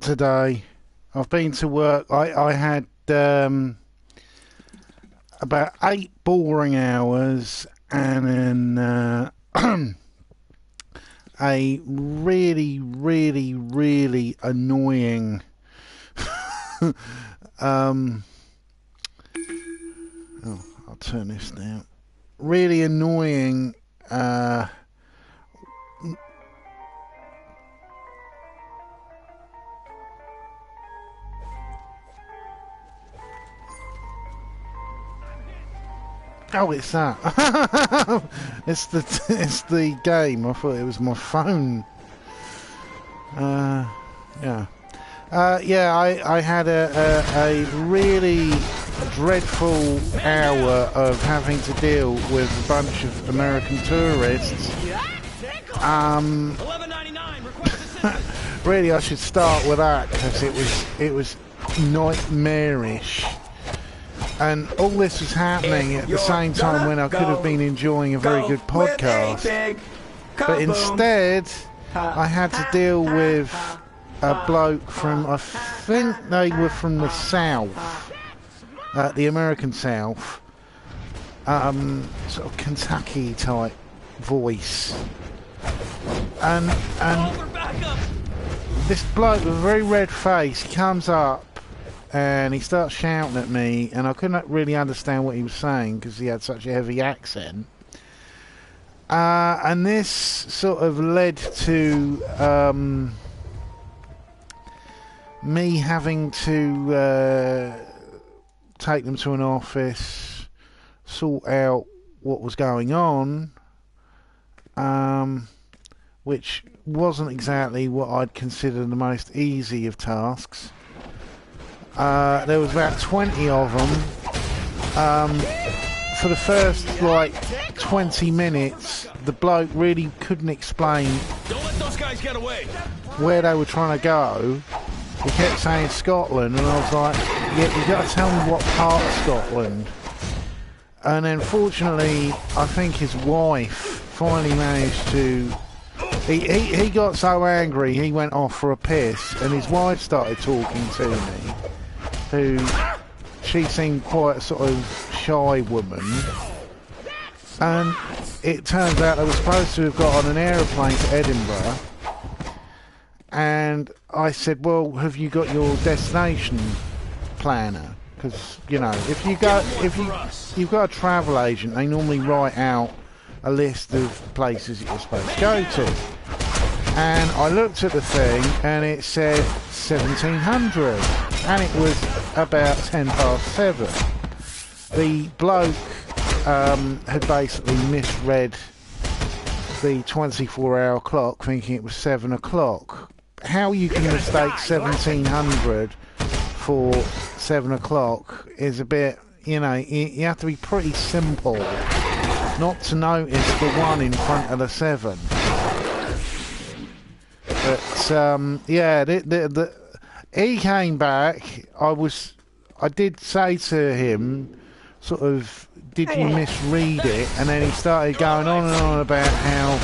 today. I've been to work. I had about 8 boring hours and then a really, really, really annoying I'll turn this down. Really annoying oh, it's that. it's the game. I thought it was my phone. Yeah. I had a really dreadful hour of having to deal with a bunch of American tourists. Really, I should start with that because it was nightmarish. And all this was happening at the same time when I could have been enjoying a very good podcast. But instead, I had to deal with a bloke from, I think they were from the South, the American South, sort of Kentucky type voice. And this bloke with a very red face comes up and he starts shouting at me, and I couldn't really understand what he was saying because he had such a heavy accent. And this sort of led to me having to take them to an office, sort out what was going on, which wasn't exactly what I'd consider the most easy of tasks. There was about 20 of them. For the first, 20 minutes, the bloke really couldn't explain Don't let those guys get away. where they were trying to go. He kept saying Scotland, and I was like, yeah, you've got to tell me what part of Scotland. And then, fortunately, I think his wife finally managed to... He got so angry, he went off for a piss, and his wife started talking to me, who... She seemed quite a sort of shy woman, and it turns out they were supposed to have got on an aeroplane to Edinburgh, and I said, well, have you got your destination planner? Because, you know, if you've got a travel agent, they normally write out a list of places that you're supposed to go to. And I looked at the thing, and it said 1700, and it was about 7:10. The bloke had basically misread the 24-hour clock, thinking it was 7 o'clock. How you can mistake 1700 for 7 o'clock is a bit, you know, you have to be pretty simple not to notice the 1 in front of the 7. But yeah, he came back. I did say to him, sort of, did you misread it? And then he started going on and on about how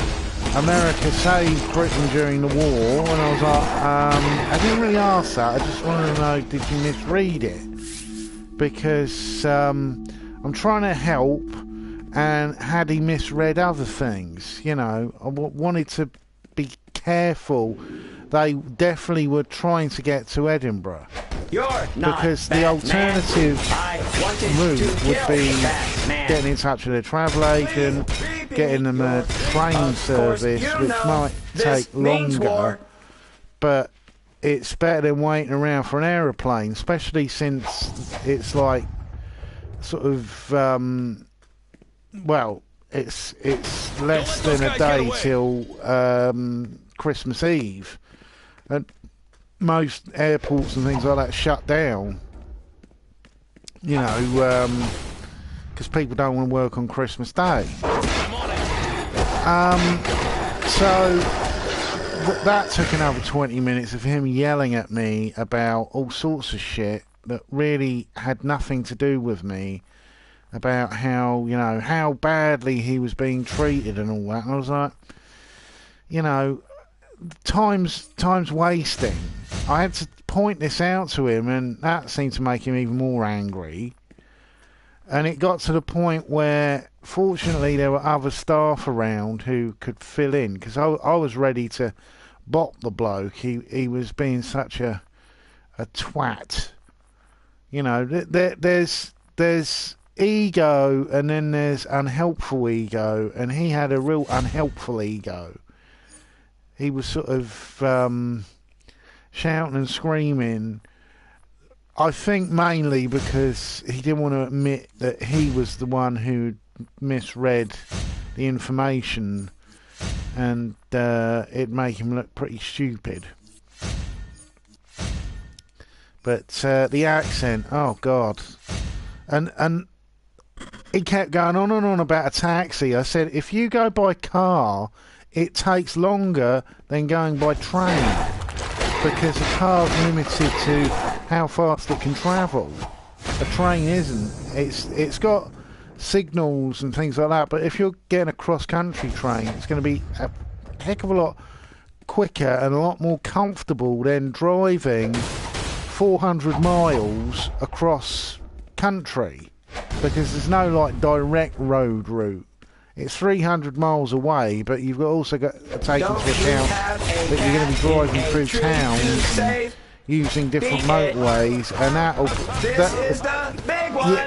America saved Britain during the war. And I was like, I didn't really ask that. I just wanted to know, did you misread it? Because I'm trying to help, and had he misread other things? You know, I wanted to be careful. They definitely were trying to get to Edinburgh, because the alternative route would be getting in touch with a travel agent, getting them a train service, which might take longer, but it's better than waiting around for an aeroplane, especially since it's like sort of well, it's less than a day till Christmas Eve, and most airports and things like that shut down, you know, because people don't want to work on Christmas Day. So that took another 20 minutes of him yelling at me about all sorts of shit that really had nothing to do with me, about how, you know, how badly he was being treated and all that. And I was like, you know, time's wasting. I had to point this out to him, and that seemed to make him even more angry. And it got to the point where, fortunately, there were other staff around who could fill in, because I was ready to bop the bloke. He was being such a twat. You know, there's ego, and then there's unhelpful ego, and he had a real unhelpful ego. He was sort of shouting and screaming, I think mainly because he didn't want to admit that he was the one who misread the information, and it made him look pretty stupid. But the accent, oh God. And he kept going on and on about a taxi. I said, if you go by car, it takes longer than going by train, because a car's limited to how fast it can travel. A train isn't. It's got signals and things like that, but if you're getting a cross-country train, it's going to be a heck of a lot quicker and a lot more comfortable than driving 400 miles across country, because there's no like direct road route. It's 300 miles away, but you've also got to take into account that you're going to be driving through towns and using different motorways, and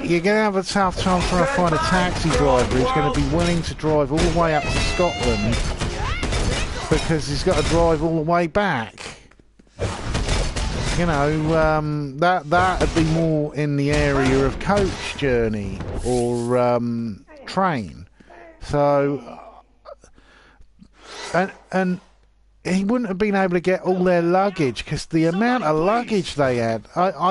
you're going to have a tough time trying to find a taxi driver who's going to be willing to drive all the way up to Scotland, because he's got to drive all the way back. You know, that'd be more in the area of coach journey or train. So, and he wouldn't have been able to get all their luggage, because the amount of luggage they had. I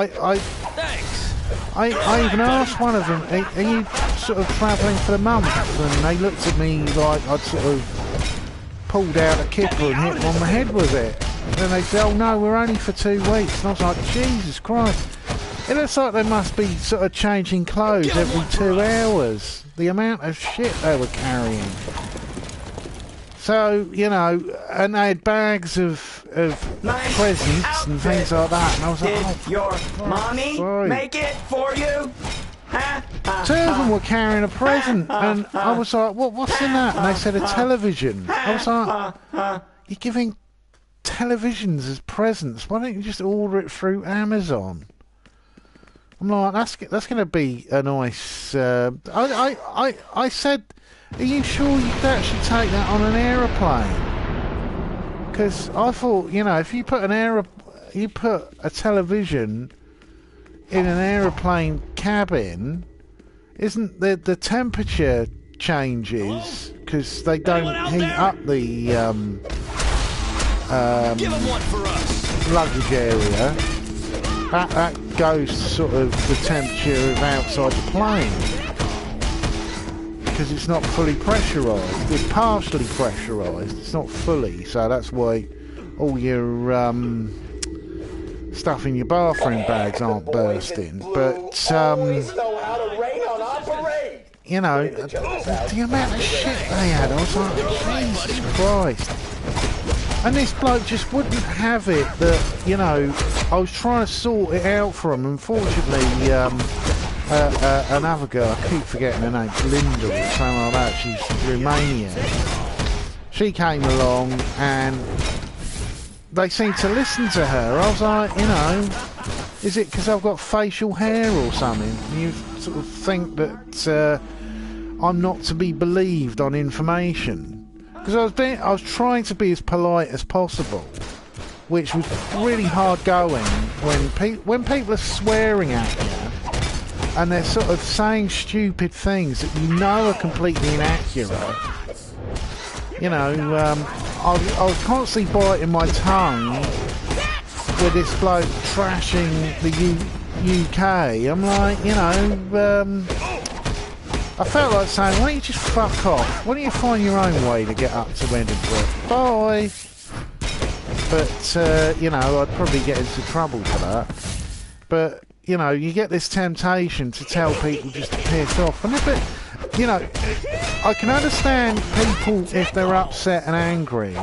even asked one of them, are you sort of travelling for the month? And they looked at me like I'd sort of pulled out a kipper and hit them on the head with it. And then they said, oh no, we're only for 2 weeks. And I was like, Jesus Christ. It looks like they must be sort of changing clothes every 2 hours. The amount of shit they were carrying. So, you know, and they had bags of presents and things like that. And I was like, oh, did your mommy make it for you? Two of them were carrying a present, and I was like, what's in that? And they said a television. I was like, you're giving televisions as presents? Why don't you just order it through Amazon? I'm like, that's going to be a nice... I said, are you sure you could actually take that on an aeroplane? Because I thought, you know, if you put you put a television in an aeroplane cabin, isn't the temperature changes because they don't heat up the Give 'em one for us. luggage area. That goes to sort of the temperature of outside the plane, because it's not fully pressurised. It's partially pressurised. It's not fully, so that's why all your stuff in your bathroom bags aren't bursting. But you know, the amount of shit they had, I was like, Jesus Christ. And this bloke just wouldn't have it that, you know, I was trying to sort it out for him. Unfortunately, another girl, I keep forgetting her name, Linda or something like that, she's Romanian. She came along and they seemed to listen to her. I was like, you know, is it because I've got facial hair or something? You sort of think that I'm not to be believed on information. Because I was trying to be as polite as possible, which was really hard going when people are swearing at you and they're sort of saying stupid things that you know are completely inaccurate. You know, I was constantly biting my tongue with this bloke trashing the UK. I'm like, you know, I felt like saying, why don't you just fuck off? Why don't you find your own way to get up to Edinburgh? Bye! But, you know, I'd probably get into trouble for that. But, you know, you get this temptation to tell people just to piss off. And you know, I can understand people if they're upset and angry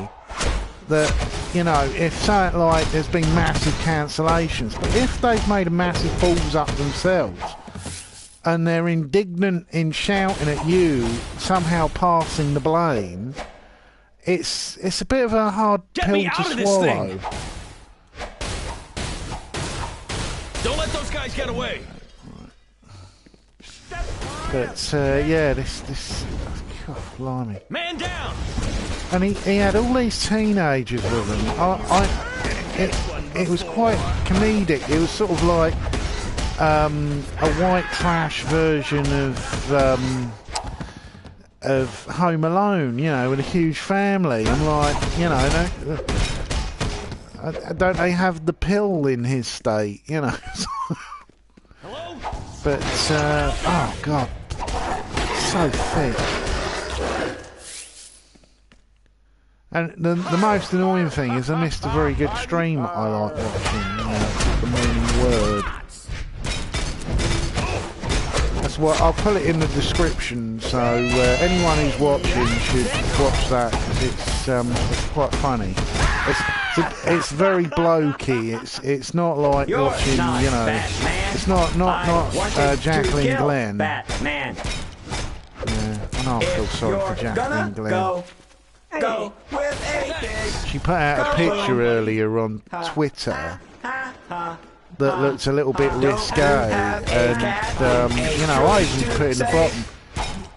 that, you know, if something like there's been massive cancellations, but if they've made a massive balls up themselves and they're indignant in shouting at you, somehow passing the blame, it's a bit of a hard pill to swallow. Don't let those guys get away. But yeah, this God, blimey. Man down. And he had all these teenagers with him. It was quite comedic. It was sort of like a white trash version of Home Alone, you know, with a huge family. I'm like, you know, don't they have the pill in his state, you know? Hello? But oh god, so thick. And the most annoying thing is I missed a very good stream I like watching, you know, The Morning Word. That's what I'll put it in the description, so anyone who's watching should watch that, because it's quite funny. It's very blokey. It's not like watching, you know, it's not Jacqueline Glenn. Batman. Yeah, I know I feel sorry for Jacqueline Glenn. Go with a She put out a picture earlier on Twitter that looked a little bit risque, and you know, I even put in the bottom,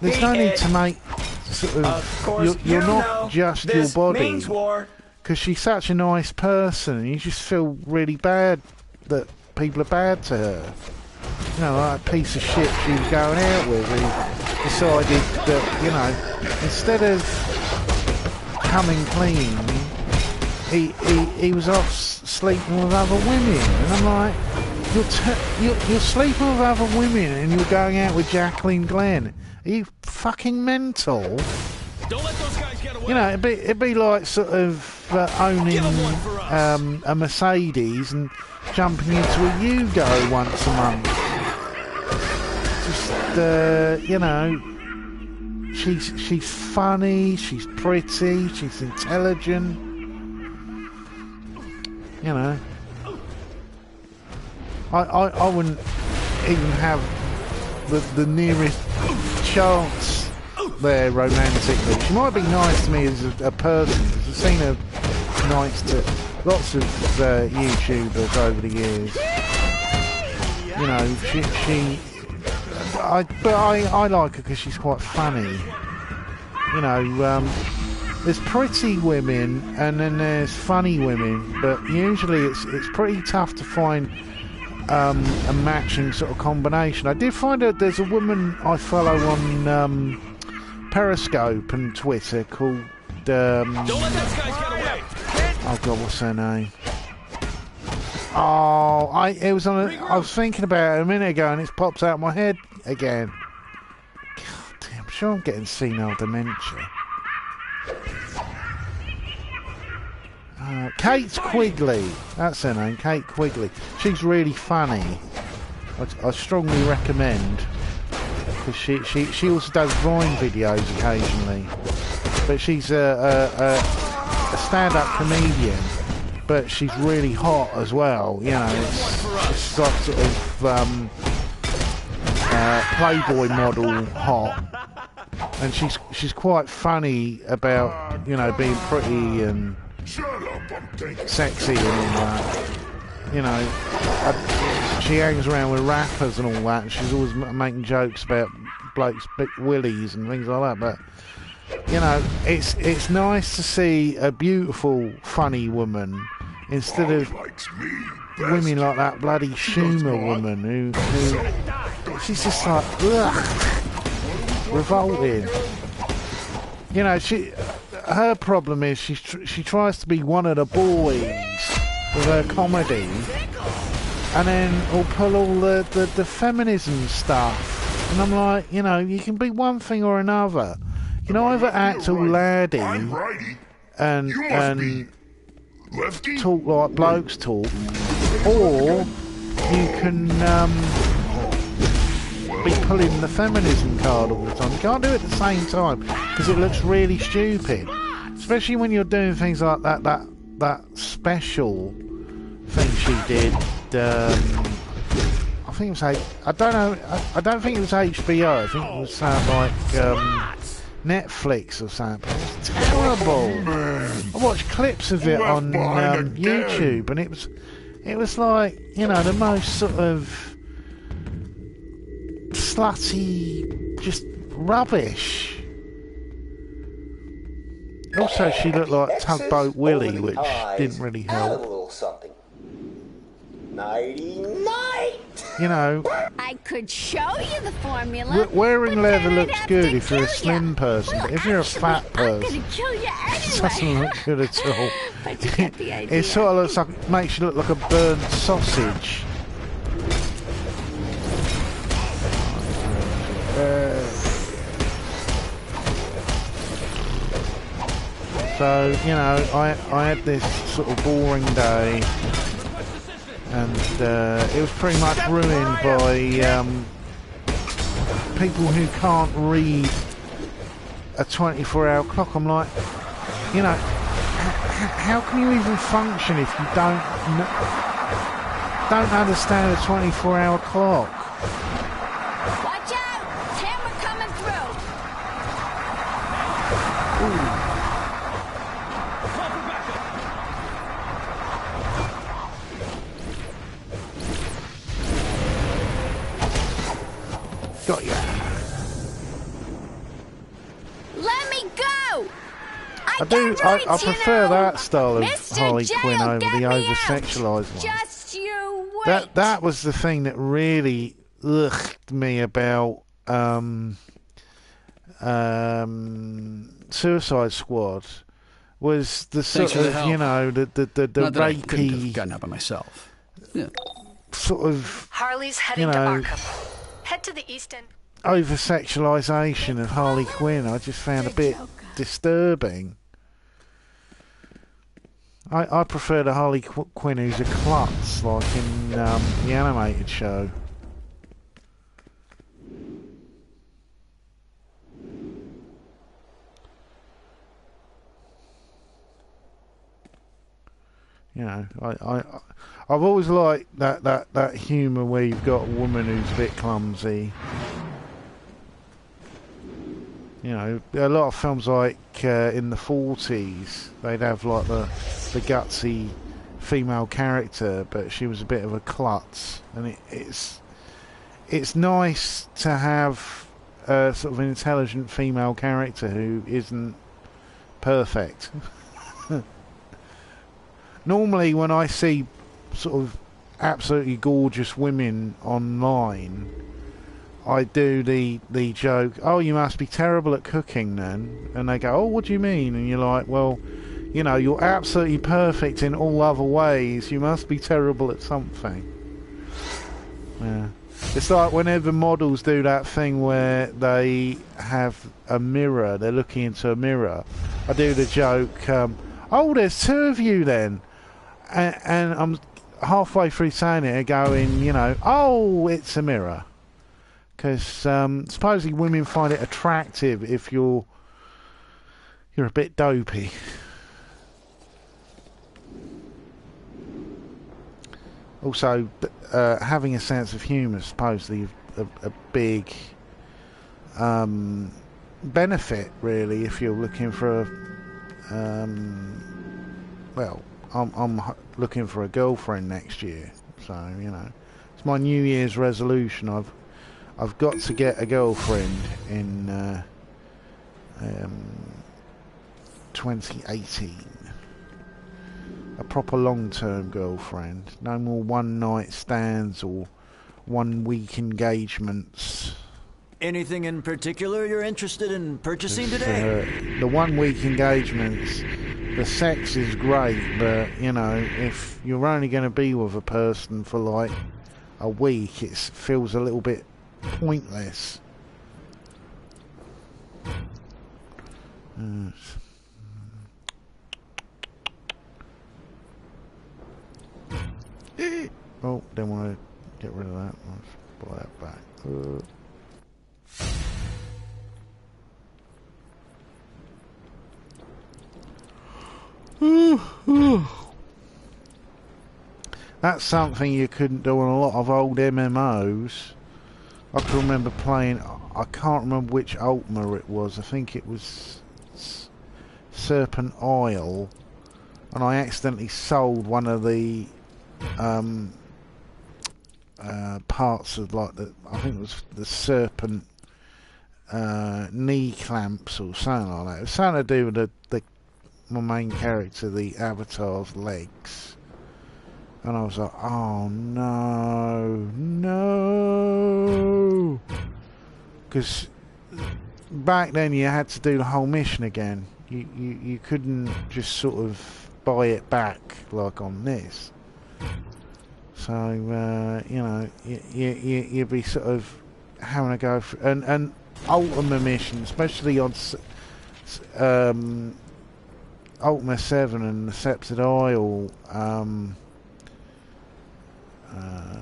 there's no need to make sort of, you're not just your body, because she's such a nice person and you just feel really bad that people are bad to her. You know, like a piece of shit she was going out with, who decided that, you know, instead of coming clean, he was off sleeping with other women, and I'm like, you're sleeping with other women and you're going out with Jacqueline Glenn. Are you fucking mental? Don't let those guys get away. You know, it'd be like sort of owning a Mercedes and jumping into a Yugo once a month. Just you know. She's funny, she's pretty, she's intelligent, you know. I wouldn't even have the nearest chance there romantically. She might be nice to me as a person, because I've seen her nice to lots of YouTubers over the years. You know, I like her because she's quite funny. You know, there's pretty women and then there's funny women, but usually it's pretty tough to find a matching sort of combination. I did find out there's a woman I follow on Periscope and Twitter called Don't let those guys get away. oh god, what's her name? Oh, I was thinking about it a minute ago and it pops out of my head again. God damn, I'm sure I'm getting senile dementia. Kate Quigley, that's her name, Kate Quigley. She's really funny. I strongly recommend, because she also does Vine videos occasionally. But she's a stand-up comedian. But she's really hot as well, you know. She's got sort of Playboy model hot, and she's quite funny about, you know, being pretty and sexy and all that. You know, she hangs around with rappers and all that, and she's always making jokes about blokes' big willies and things like that. But you know, it's nice to see a beautiful, funny woman instead of women like that bloody Schumer woman who she's just like, ugh, revolting. You know, her problem is she tries to be one of the boys with her comedy, and then will pull all the feminism stuff, and I'm like, you know, you can be one thing or another. You know, either act all laddie and talk like blokes talk, or you can be pulling the feminism card all the time. You can't do it at the same time because it looks really stupid. especially when you're doing things like that special thing she did. I think it was I don't know. I don't think it was HBO. I think it was something like Netflix or something. It was terrible. I watched clips of it on YouTube, and it was like, you know, the most sort of slutty, just rubbish. Also, she looked like Tugboat Willie, which didn't really Add a help. little something. Nighty night. You know, I could show you the formula. wearing but leather then I'd looks have good to if you're a kill slim ya. person, Well, but if you're a actually, fat I'm person, gonna kill you it anyway. doesn't look good at all. But you get the idea. It sort of looks like, makes you look like a burnt sausage. So, you know, I had this sort of boring day, and it was pretty much ruined by people who can't read a 24-hour clock. I'm like, you know, how can you even function if you don't understand a 24-hour clock? Watch out! Hammer coming through. Call for backup. Got ya. Let me go! I prefer that style of Mr. Harley Jail, Quinn over get the me out. over-sexualised one. Just you wait. That was the thing that really ugged me about Suicide Squad, was the sort Thanks for the of, help. you know, the Not that I couldn't have rapey gotten out by myself. Yeah. sort of Harley's heading know, to Arkham. Head to the east end. over-sexualisation of Harley Quinn. I just found a bit disturbing. I prefer the Harley Quinn who's a klutz, like in the animated show. You know, I've always liked that humour where you've got a woman who's a bit clumsy. You know, a lot of films like in the 40s, they'd have like the gutsy female character, but she was a bit of a klutz, and it's nice to have sort of an intelligent female character who isn't perfect. Normally, when I see sort of absolutely gorgeous women online, I do the joke, oh, you must be terrible at cooking then. And they go, oh, what do you mean? And you're like, well, you know, you're absolutely perfect in all other ways. You must be terrible at something. Yeah. It's like whenever models do that thing where they have a mirror, they're looking into a mirror, I do the joke, oh, there's two of you then. And I'm halfway through saying it, going, you know, oh, it's a mirror. Because supposedly women find it attractive if you're a bit dopey. Also, having a sense of humour is supposedly a big benefit, really, if you're looking for a well, I'm looking for a girlfriend next year, so you know, it's my New Year's resolution. I've got to get a girlfriend in 2018. A proper long-term girlfriend. No more one-night stands or one-week engagements. Anything in particular you're interested in purchasing today? The one-week engagements, the sex is great, but, you know, if you're only going to be with a person for, like, a week, it feels a little bit pointless. Oh, don't want to get rid of that. Let's pull that back. That's something you couldn't do on a lot of old MMOs. I can remember playing, I can't remember which Ultima it was, I think it was Serpent Isle, and I accidentally sold one of the parts of, like, I think it was the serpent knee clamps or something like that. It was something to do with my main character, the avatar's legs. And I was like, oh no, no. Because back then you had to do the whole mission again. You couldn't just sort of buy it back like on this. So, you know, you'd be sort of having to go for, and Ultima missions, especially on Ultima 7 and the Sceptred Isle,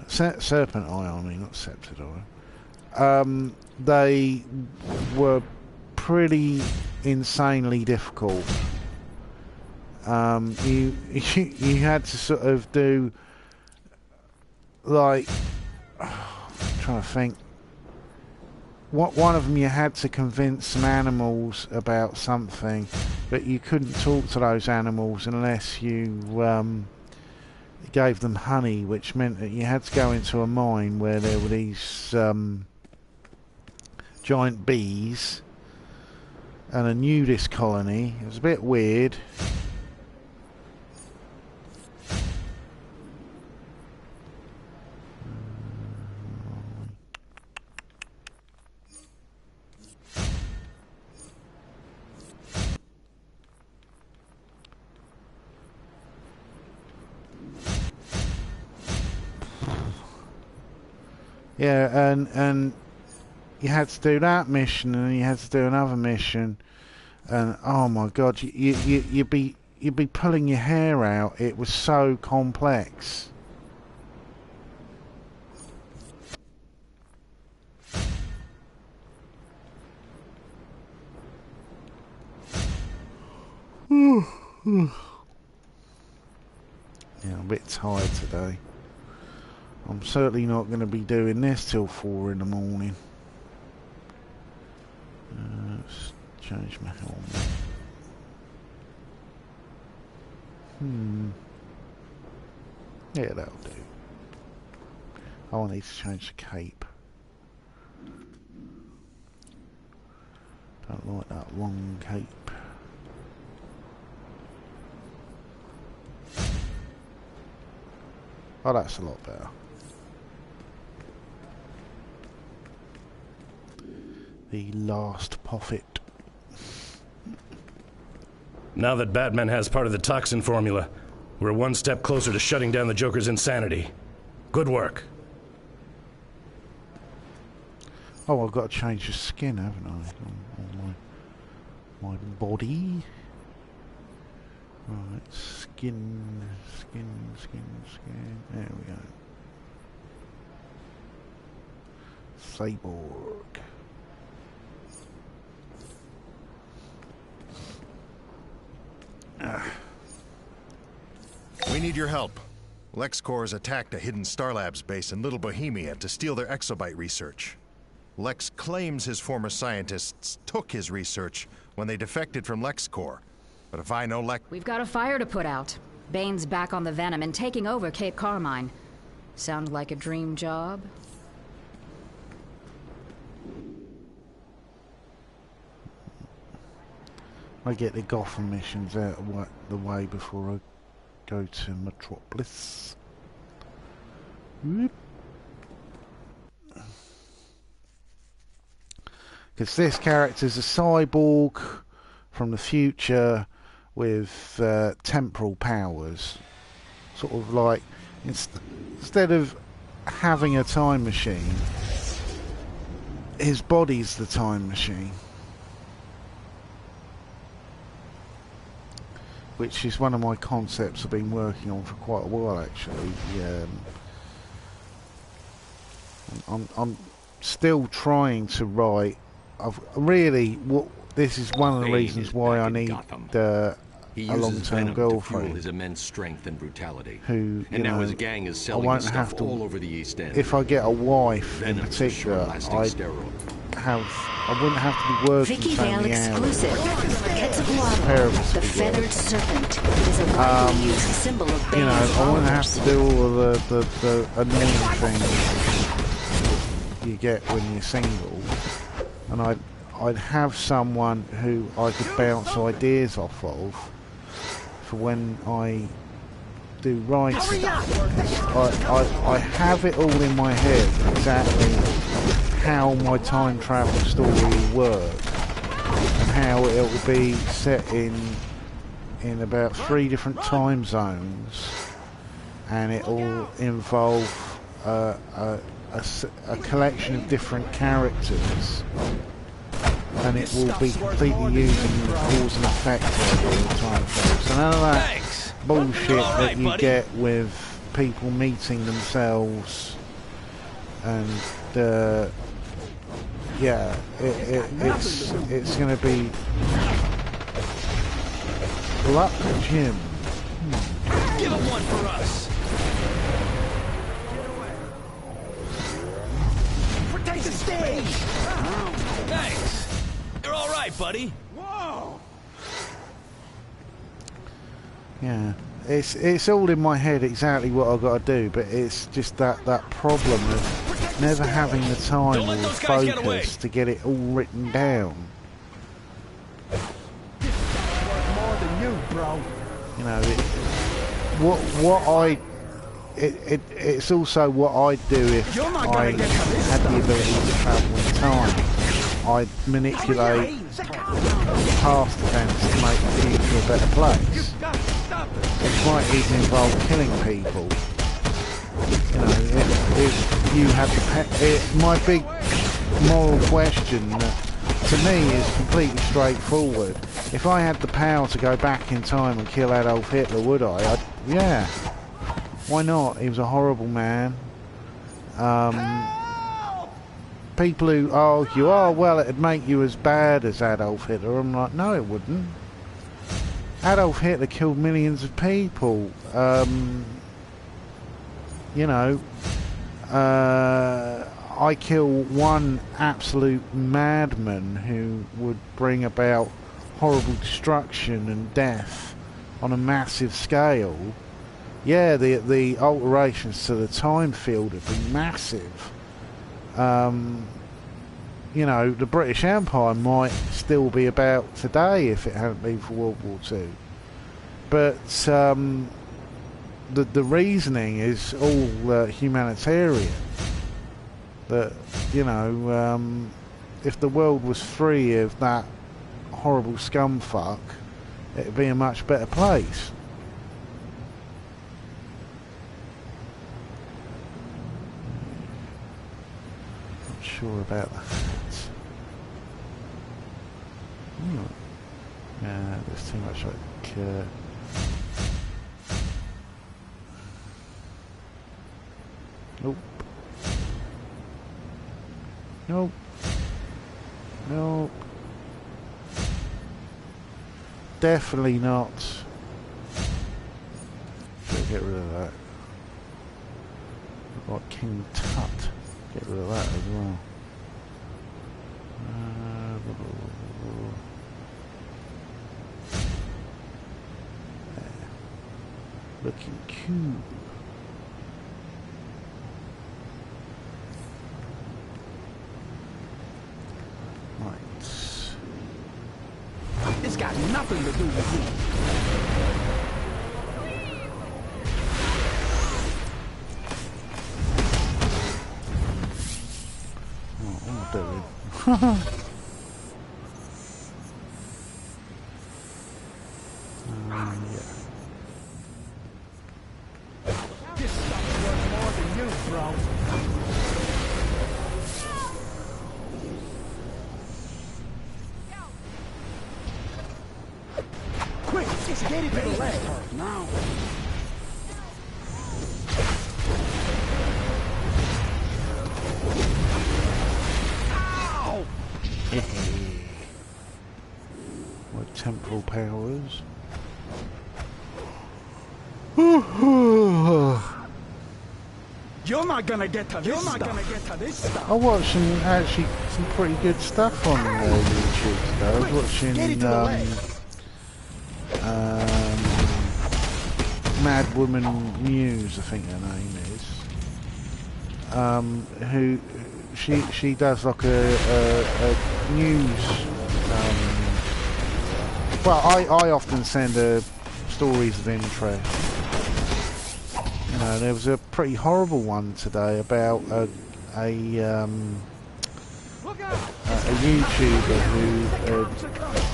Serpent Isle, I mean, not Sceptred Isle. They were pretty insanely difficult. You had to sort of do, like, I'm trying to think. One of them you had to convince some animals about something, but you couldn't talk to those animals unless you gave them honey, which meant that you had to go into a mine where there were these giant bees and a nudist colony. It was a bit weird. Yeah, and you had to do that mission, and you had to do another mission, and oh my god, you'd be pulling your hair out. It was so complex. Yeah, I'm a bit tired today. I'm certainly not going to be doing this till 4 in the morning. Let's change my helmet. Yeah, that'll do. Oh, I need to change the cape. Don't like that long cape. Oh, that's a lot better. The last Pofit. Now that Batman has part of the toxin formula, we're one step closer to shutting down the Joker's insanity. Good work. Oh, I've got to change the skin, haven't I? On my body. Right, skin. There we go. Cyborg. We need your help. LexCorp has attacked a hidden Star Labs base in Little Bohemia to steal their exobyte research. Lex claims his former scientists took his research when they defected from LexCorp. But if I know Lex... We've got a fire to put out. Bane's back on the Venom and taking over Cape Carmine. Sound like a dream job? I get the Gotham missions out of the way before I go to Metropolis. Because this character's a cyborg from the future with temporal powers. Sort of like, instead of having a time machine, his body's the time machine. Which is one of my concepts I've been working on for quite a while, actually. I'm still trying to write. This is one of the reasons why I need He a uses long-term venom to fuel girlfriend his immense strength and brutality. who, And now his gang is selling won't his stuff have to, all over the East End. if I get a wife in Venom's a particular, short-lasting steroid. I wouldn't have to be working Vicky so Vale many hours. exclusive. Quetzalcoatl, Terrible the to be feathered honest. serpent. It is a widely used symbol of You know, Bane's I wouldn't have followers. to do all of the annoying things you get when you're single, and I'd have someone who I could bounce ideas off of for when I do writing. I have it all in my head exactly how my time travel story will work and how it will be set in about 3 different time zones, and it will involve a collection of different characters, and it will be completely using the cause and effect of the time travel. So none of that bullshit that you get with people meeting themselves and yeah, it's going to be luck, Jim. Give him one for us. Protect the stage. Thanks. You're all right, buddy. Whoa. Yeah, it's all in my head exactly what I've got to do, but it's just that problem of never having the time or the focus to get it all written down. More than you, bro. You know, it's also what I'd do if I had the ability to travel in time. I'd manipulate past events to make the future a better place. It might even involve killing people. You know, if you had my big moral question to me is completely straightforward. If I had the power to go back in time and kill Adolf Hitler, would I? Yeah. Why not? He was a horrible man. People who argue, oh well, it'd make you as bad as Adolf Hitler. I'm like, no, it wouldn't. Adolf Hitler killed millions of people. You know, I kill one absolute madman who would bring about horrible destruction and death on a massive scale. Yeah, the alterations to the time field have been massive. You know, the British Empire might still be about today if it hadn't been for World War II. But the reasoning is all humanitarian. That, you know, if the world was free of that horrible scumfuck, it'd be a much better place. Not sure about that. Yeah, there's too much like nope. Nope. Nope. Definitely not. Should get rid of that. Like King Tut. Get rid of that as well. Looking cute. Right. It's got nothing to do with you. What am I doing? Yeah. This stuff's worth more than you, bro. Quick, just get it to the left. Now. Ow! My temporal powers. You're not gonna get to this stuff. I watched some pretty good stuff on YouTube today. I was watching Mad Woman News, I think her name is. Who she does like a news. Well, I often send her stories of interest. You know, there was a pretty horrible one today about a YouTuber who had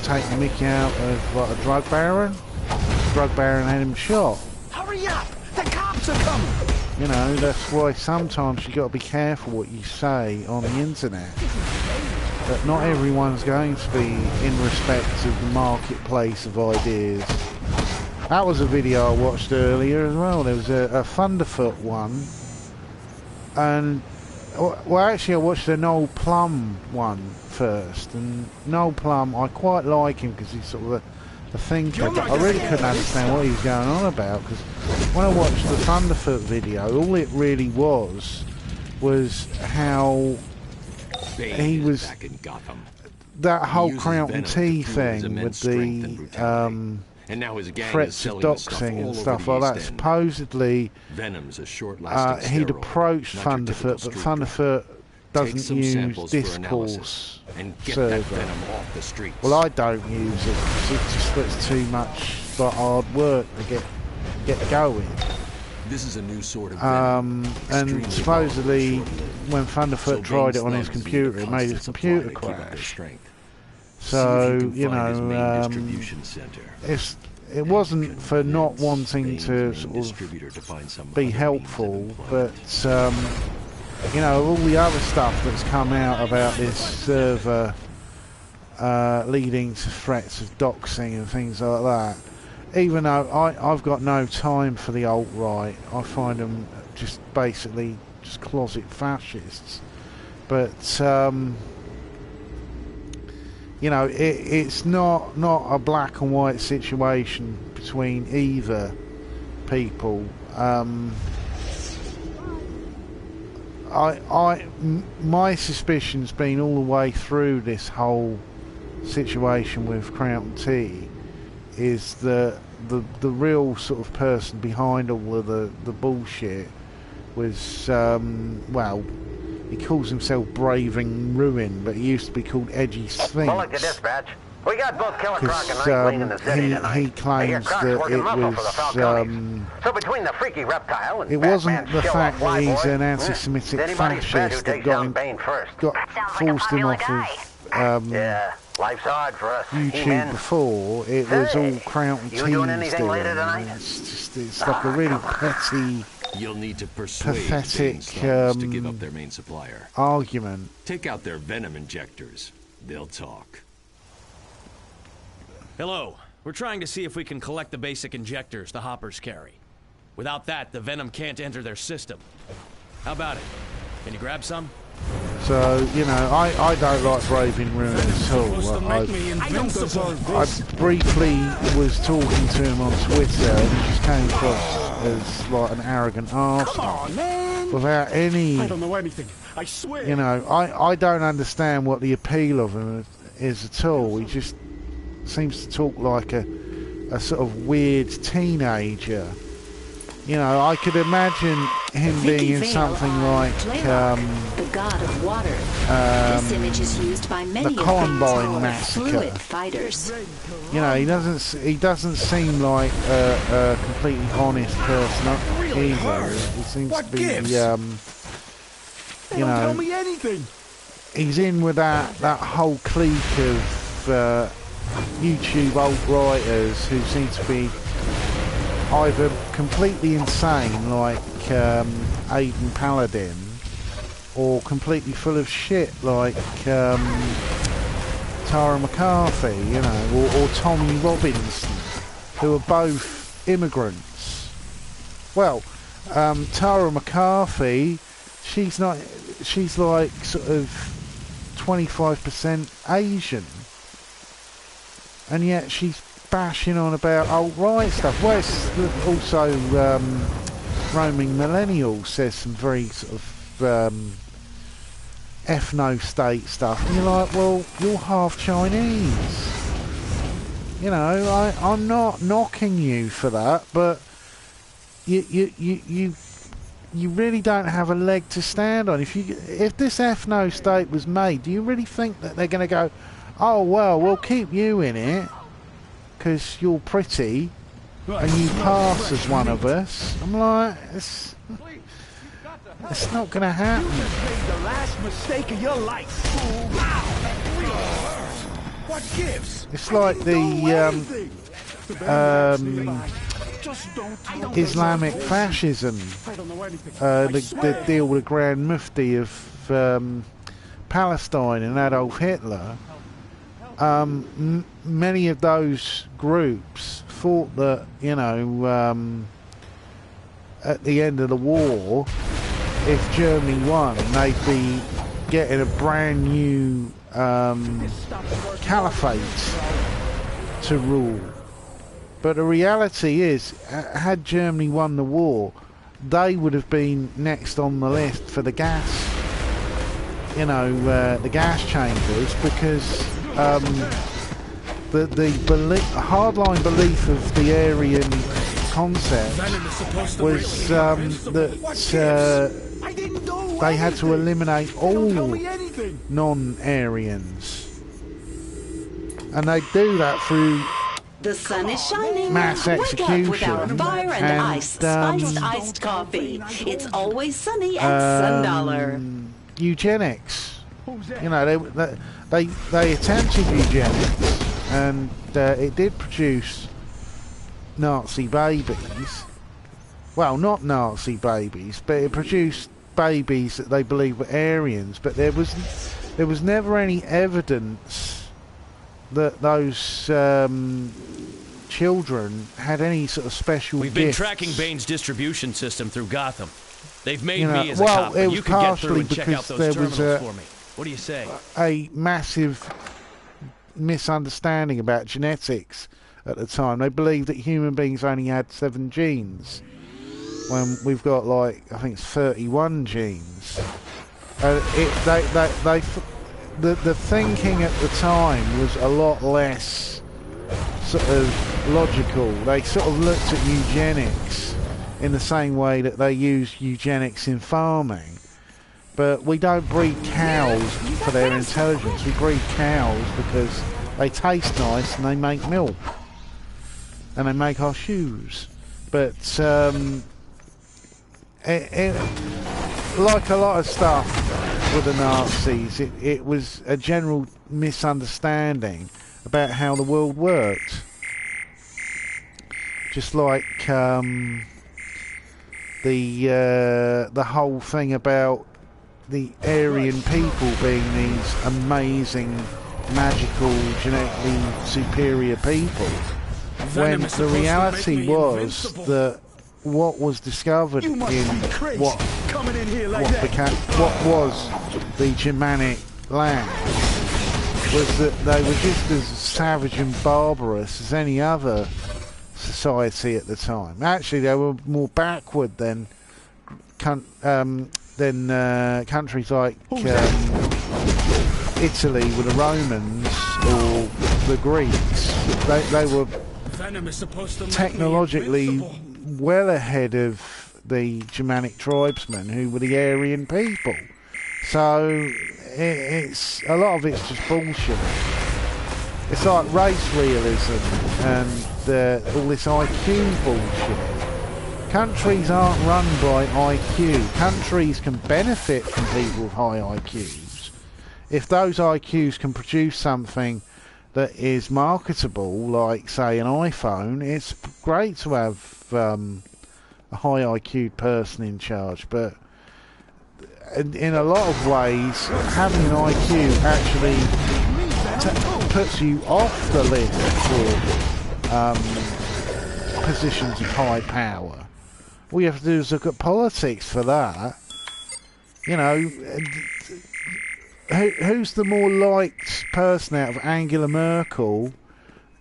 taken the mickey out of like a drug baron. The drug baron had him shot. Hurry up! The cops are coming! You know, that's why sometimes you got to be careful what you say on the internet. But not everyone's going to be in respect of the marketplace of ideas. That was a video I watched earlier as well. There was a Thunderfoot one, and well, actually, I watched the Noel Plum one first. And Noel Plum, I quite like him because he's sort of a thinker, but I really couldn't understand what he was going on about. Because when I watched the Thunderfoot video, all it really was how he was that whole Crownton Tea thing with the and now his gang threats of doxing and stuff like that. Supposedly, he'd approached Thunderfoot, but Thunderfoot doesn't use Discourse server. Well, I don't use it because it just looks too much like hard work to get going. This is a new sort of and supposedly, when Thunderfoot tried it on his computer, it made his computer crash. So, you know, it wasn't for not wanting to sort of be helpful, but, you know, all the other stuff that's come out about this server leading to threats of doxing and things like that, even though I've got no time for the alt-right, I find them just basically just closet fascists. But, you know, it's not a black and white situation between either people. My suspicion's been all the way through this whole situation with Crownton Tea is the real sort of person behind all of the bullshit was well, he calls himself Braving Ruin, but he used to be called Edgy Sphinx. Well, look at dispatch. We got both Killer Croc and Knight cleaning the city tonight. He claims that it was so between the freaky reptile and it wasn't the fact that he's an anti-Semitic fascist that got forced him off of yeah, life's hard for us. YouTube before. It was all Crownton Tea's doing. It's like a really petty, you'll need to persuade pathetic to give up their main supplier. Argument. Take out their venom injectors. They'll talk. Hello. We're trying to see if we can collect the basic injectors the hoppers carry. Without that, the venom can't enter their system. How about it? Can you grab some? So, you know, I don't like Braving Ruin at all. I briefly was talking to him on Twitter and he just came across as like an arrogant arsehole without any... I don't know anything. I swear. You know, I don't understand what the appeal of him is at all. He just seems to talk like a sort of weird teenager. You know, I could imagine him being in something like the god of water. This image is used by many the Columbine Massacre. Fighters. You know, he doesn't seem like a completely honest person either. He seems to be, you know, tell me anything. He's in with that whole clique of YouTube alt-writers who seem to be either completely insane like Aidan Paladin or completely full of shit like Tara McCarthy, you know, or Tommy Robinson, who are both immigrants. Well, Tara McCarthy, she's like sort of 25% Asian, and yet she's bashing on about alt-right stuff. Well, it's also roaming millennial says some very sort of ethno-state stuff, and you're like, well, you're half Chinese. You know, I'm not knocking you for that, but you really don't have a leg to stand on. If this ethno-state was made, do you really think that they're going to go, oh well, we'll keep you in it because you're pretty and you pass as one of us? I'm like, it's not going to happen. You just made the last mistake of your life. What gives? It's like the Islamic fascism, the deal with the Grand Mufti of Palestine and Adolf Hitler. Many of those groups thought that, you know, at the end of the war, if Germany won, they'd be getting a brand new caliphate to rule. But the reality is, had Germany won the war, they would have been next on the list for the gas, you know, the gas chambers, because the hardline belief of the Aryan concept was that they had to eliminate all non-Aryans, and they do that through the sun is shining. Mass execution with our fire and ice, spiced iced coffee. It's always sunny at $1. Eugenics. You know, they attempted eugenics, and it did produce Nazi babies. Well, not Nazi babies, but it produced babies that they believed were Aryans. But there was never any evidence that those children had any sort of special We've been tracking Bane's distribution system through Gotham. They've made me as a well, cop, but you can get through and check out those terminals for me. What do you say? A massive misunderstanding about genetics at the time. They believed that human beings only had 7 genes, when we've got, like, I think it's 31 genes. The thinking at the time was a lot less sort of logical. They sort of looked at eugenics in the same way that they use eugenics in farming. But we don't breed cows for their intelligence. We breed cows because they taste nice and they make milk. And they make our shoes. But like a lot of stuff with the Nazis, it was a general misunderstanding about how the world worked. Just like the whole thing about the Aryan people being these amazing, magical, genetically superior people, when the reality was that what was discovered in what was the Germanic land was that they were just as savage and barbarous as any other society at the time. Actually, they were more backward than countries like Italy with the Romans or the Greeks. They were technologically well ahead of the Germanic tribesmen, who were the Aryan people. So it's a lot of it's just bullshit. It's like race realism and all this IQ bullshit. Countries aren't run by IQ. Countries can benefit from people with high IQs. If those IQs can produce something that is marketable, like, say, an iPhone, it's great to have a high IQ person in charge. But in a lot of ways, having an IQ actually puts you off the list for positions of high power. All you have to do is look at politics for that. You know, who's the more liked person out of Angela Merkel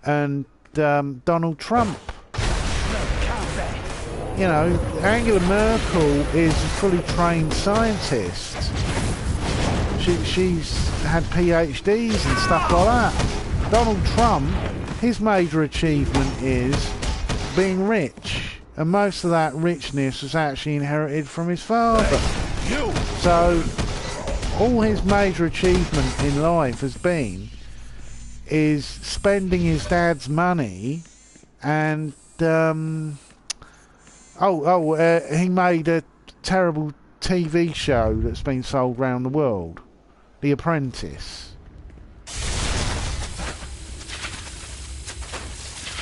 and Donald Trump? You know, Angela Merkel is a fully trained scientist. She's had PhDs and stuff like that. Donald Trump, his major achievement is being rich, and most of that richness was actually inherited from his father. So all his major achievement in life has been is spending his dad's money, and he made a terrible TV show that's been sold around the world, The Apprentice.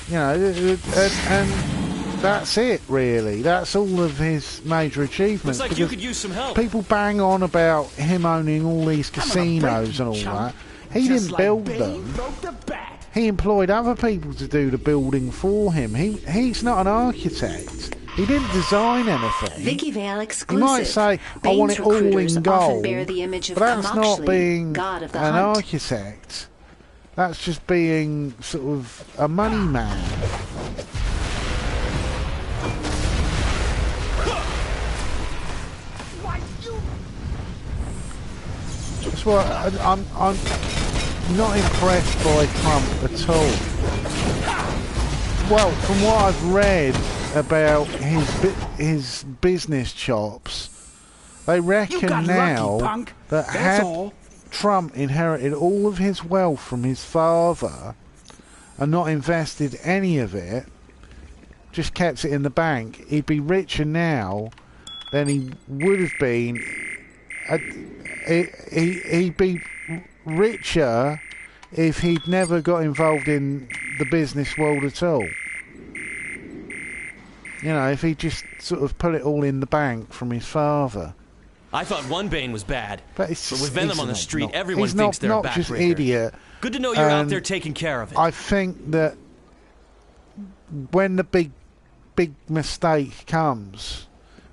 You know, and that's it, really. That's all of his major achievements. Looks like you could use some help. People bang on about him owning all these casinos and all that. He didn't build them. He employed other people to do the building for him. He's not an architect. He didn't design anything. Vicky Vale exclusive. He might say, I want it all in gold, bear the image of but that's not being god of the an hunt. architect. That's just being sort of a money man. That's why I'm not impressed by Trump at all. Well, from what I've read about his business chops, they reckon now that had Trump inherited all of his wealth from his father and not invested any of it, just kept it in the bank, he'd be richer now than he would have been. He'd be richer if he'd never got involved in the business world at all. You know, if he just sort of put it all in the bank from his father. I thought one Bane was bad, but with Venom on the street, everyone he's thinks they're a not just backbreaker. idiot. Good to know you're out there taking care of it. I think that when the big mistake comes,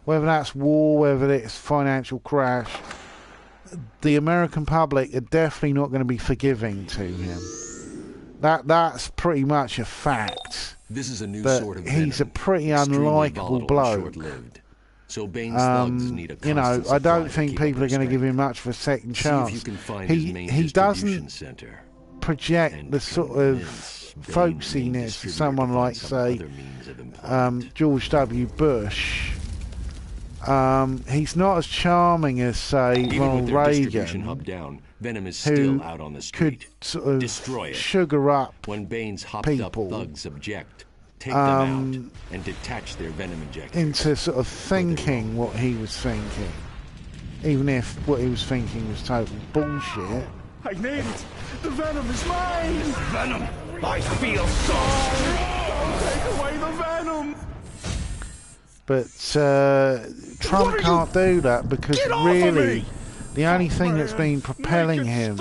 whether that's war, whether it's financial crash, the American public are definitely not going to be forgiving to him. That's pretty much a fact. This is a new but sort of he's venom, a pretty extremely unlikable volatile and bloke. short-lived. So Bane's thugs need a you know, constant I don't supply think to keep people up are going to their give him much of a second See chance. if you can find his main He distribution doesn't center. project the sort of folksiness of someone like, say, George W. Bush. He's not as charming as, say, Even Ronald with their distribution Reagan, hub down, Venom is who still out on the street. could sort of Destroy it. sugar up When Bane's hopped people up thugs object, take them out and detach their venom injectors. into sort of thinking what he was thinking, even if what he was thinking was total bullshit. I need it. The venom is mine. Venom. I feel so strong. Don't take away the venom. But Trump can't do that because really the only thing that's been propelling him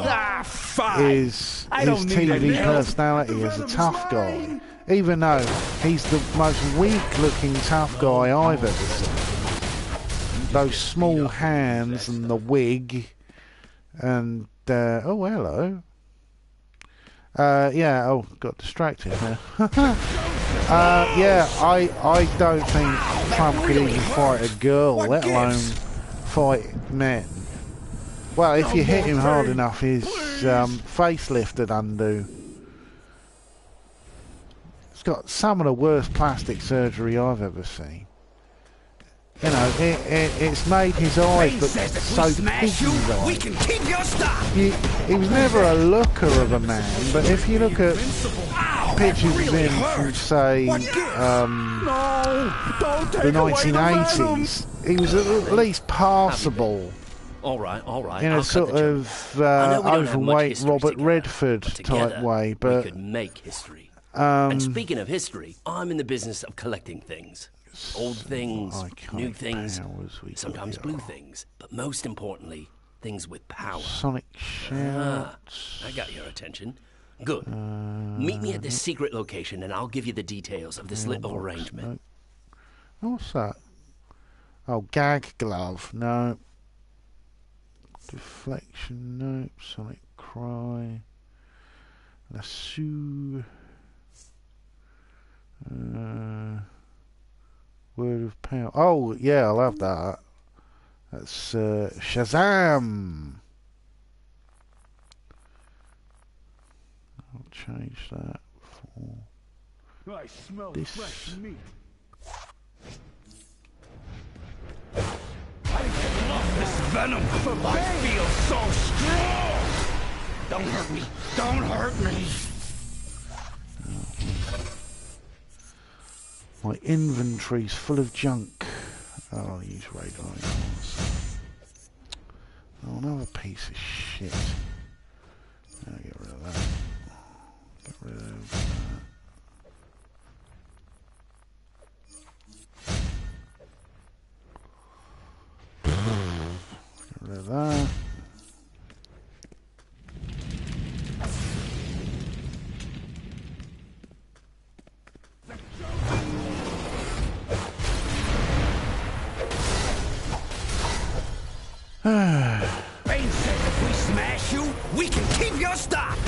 is his TV personality as a tough guy. Even though he's the most weak-looking tough guy I've ever seen. Those small hands and the wig and oh hello. Yeah, oh, got distracted there. Yeah, I don't think Trump could even fight a girl, let alone fight men. Well, if you hit him hard enough, his facelift would undo. He's got some of the worst plastic surgery I've ever seen. You know, it's made his eyes look so piggy-like. We can keep your stuff. He was never a looker of a man, but if you look at pictures of him from, say, the 1980s, he was at least passable. All right. In a sort of overweight Robert Redford type way, but we could make history. And speaking of history, I'm in the business of collecting things. Old things, new things, sometimes blue things, but most importantly, things with power. Sonic shouts. I got your attention. Good. Meet me at this secret location and I'll give you the details of this little arrangement. What's that? Oh, gag glove. No. Deflection. No. Sonic cry. Lasso. Word of power. Oh, yeah, I love that. That's Shazam. I'll change that for I smell this. fresh meat. I love this venom. I feel so strong. Don't hurt me. Don't hurt me. My inventory's full of junk. Oh, I'll use radar icons. Oh, another piece of shit. I'll get rid of that. Get rid of that. Get rid of that. Bane said if we smash you, we can keep your stock.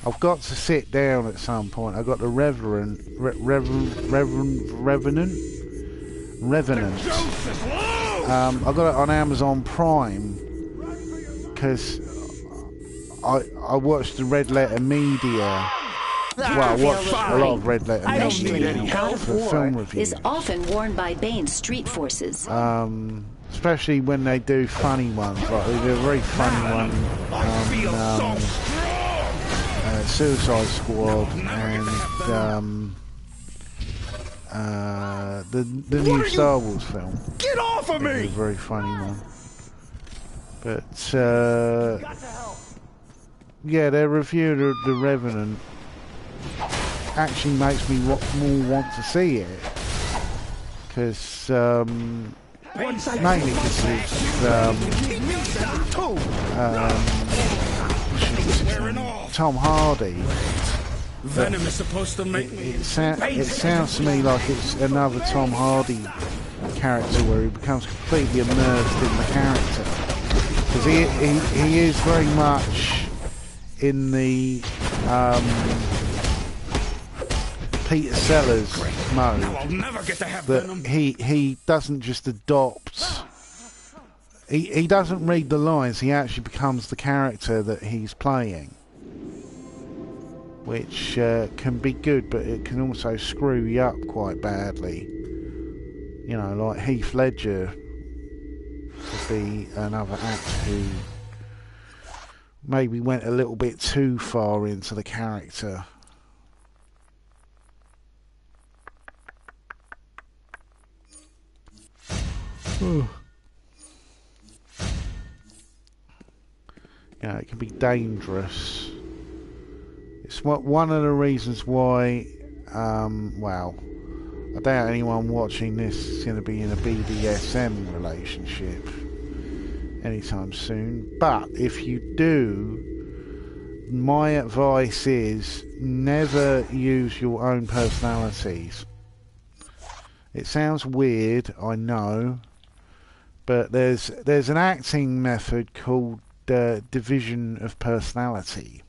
I've got to sit down at some point. I've got the Revenant. I got it on Amazon Prime because I watched the Red Letter Media. Well, I watched a lot of Red Letter Media for film reviews. Is often worn by Bane's street forces. Especially when they do funny ones, like they do a very funny one on Suicide Squad and the new Star Wars film. Get off of me! A very funny one. But yeah, their review of the Revenant actually makes me more want to see it because mainly because of Tom Hardy. Venom is supposed to make me. It sounds to me like it's another Tom Hardy character where he becomes completely immersed in the character because he is very much in the Peter Sellers mode. I'll never get to have that Venom. He doesn't just adopt. He doesn't read the lines. He actually becomes the character that he's playing, which can be good, but it can also screw you up quite badly. You know, like Heath Ledger would be another actor who maybe went a little bit too far into the character. Yeah, it can be dangerous. It's one of the reasons why, well, I doubt anyone watching this is going to be in a BDSM relationship anytime soon. But if you do, my advice is never use your own personalities. It sounds weird, I know, but there's an acting method called division of personality,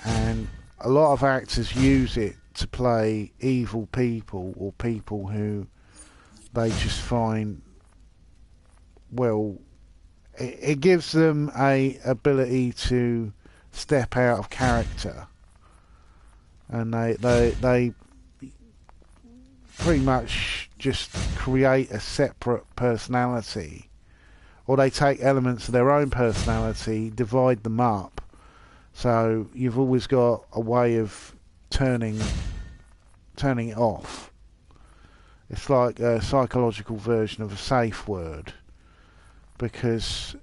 and a lot of actors use it to play evil people or people who they just find, well, it gives them a ability to step out of character, and they pretty much just create a separate personality, or they take elements of their own personality, divide them up, so you've always got a way of turning it off. It's like a psychological version of a safe word, because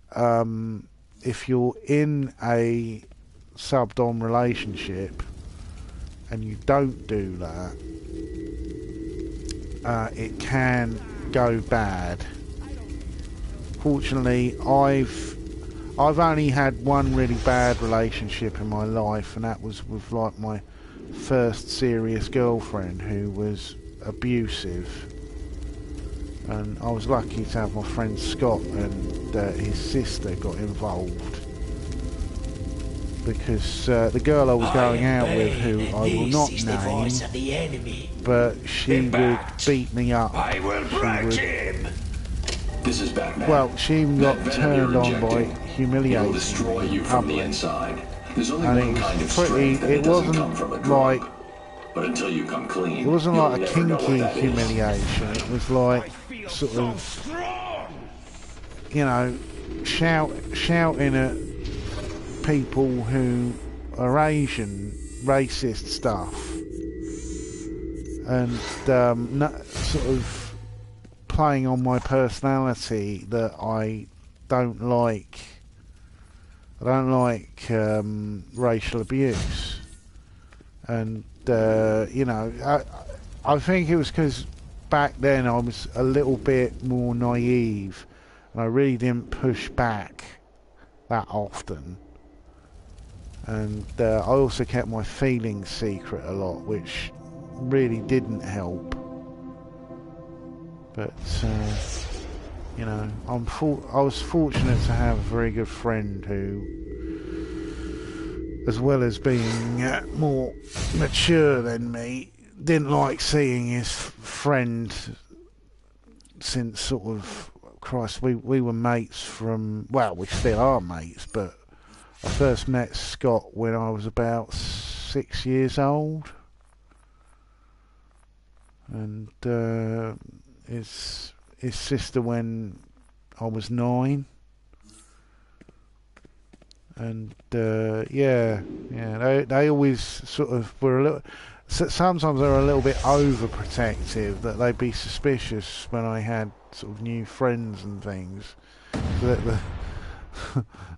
if you're in a sub-dom relationship and you don't do that, it can go bad. Fortunately, I've only had one really bad relationship in my life, and that was with like my first serious girlfriend who was abusive. And I was lucky to have my friend Scott and his sister got involved. because the girl I was going out with, who I will not name, but she would beat me up. I will break him. This is Batman. Well, she even got turned on by humiliating. It'll destroy you from the inside. There's only And one kind of strength, and it it doesn't wasn't come from a drug. like, But until you come clean, it wasn't you'll like a never know what kinky that is. humiliation. It was like sort of, you know, shouting at people who are Asian, racist stuff, and sort of playing on my personality that I don't like. I don't like racial abuse, and you know, I think it was because back then I was a little bit more naive, and I really didn't push back that often. And I also kept my feelings secret a lot, which really didn't help. But you know, I was fortunate to have a very good friend who, as well as being more mature than me, didn't like seeing his friend since sort of, Christ, we were mates from, well, we still are mates, but I first met Scott when I was about 6 years old, and his sister when I was 9, and they always sort of were a little. Sometimes they were a little bit overprotective, that they'd be suspicious when I had sort of new friends and things. So that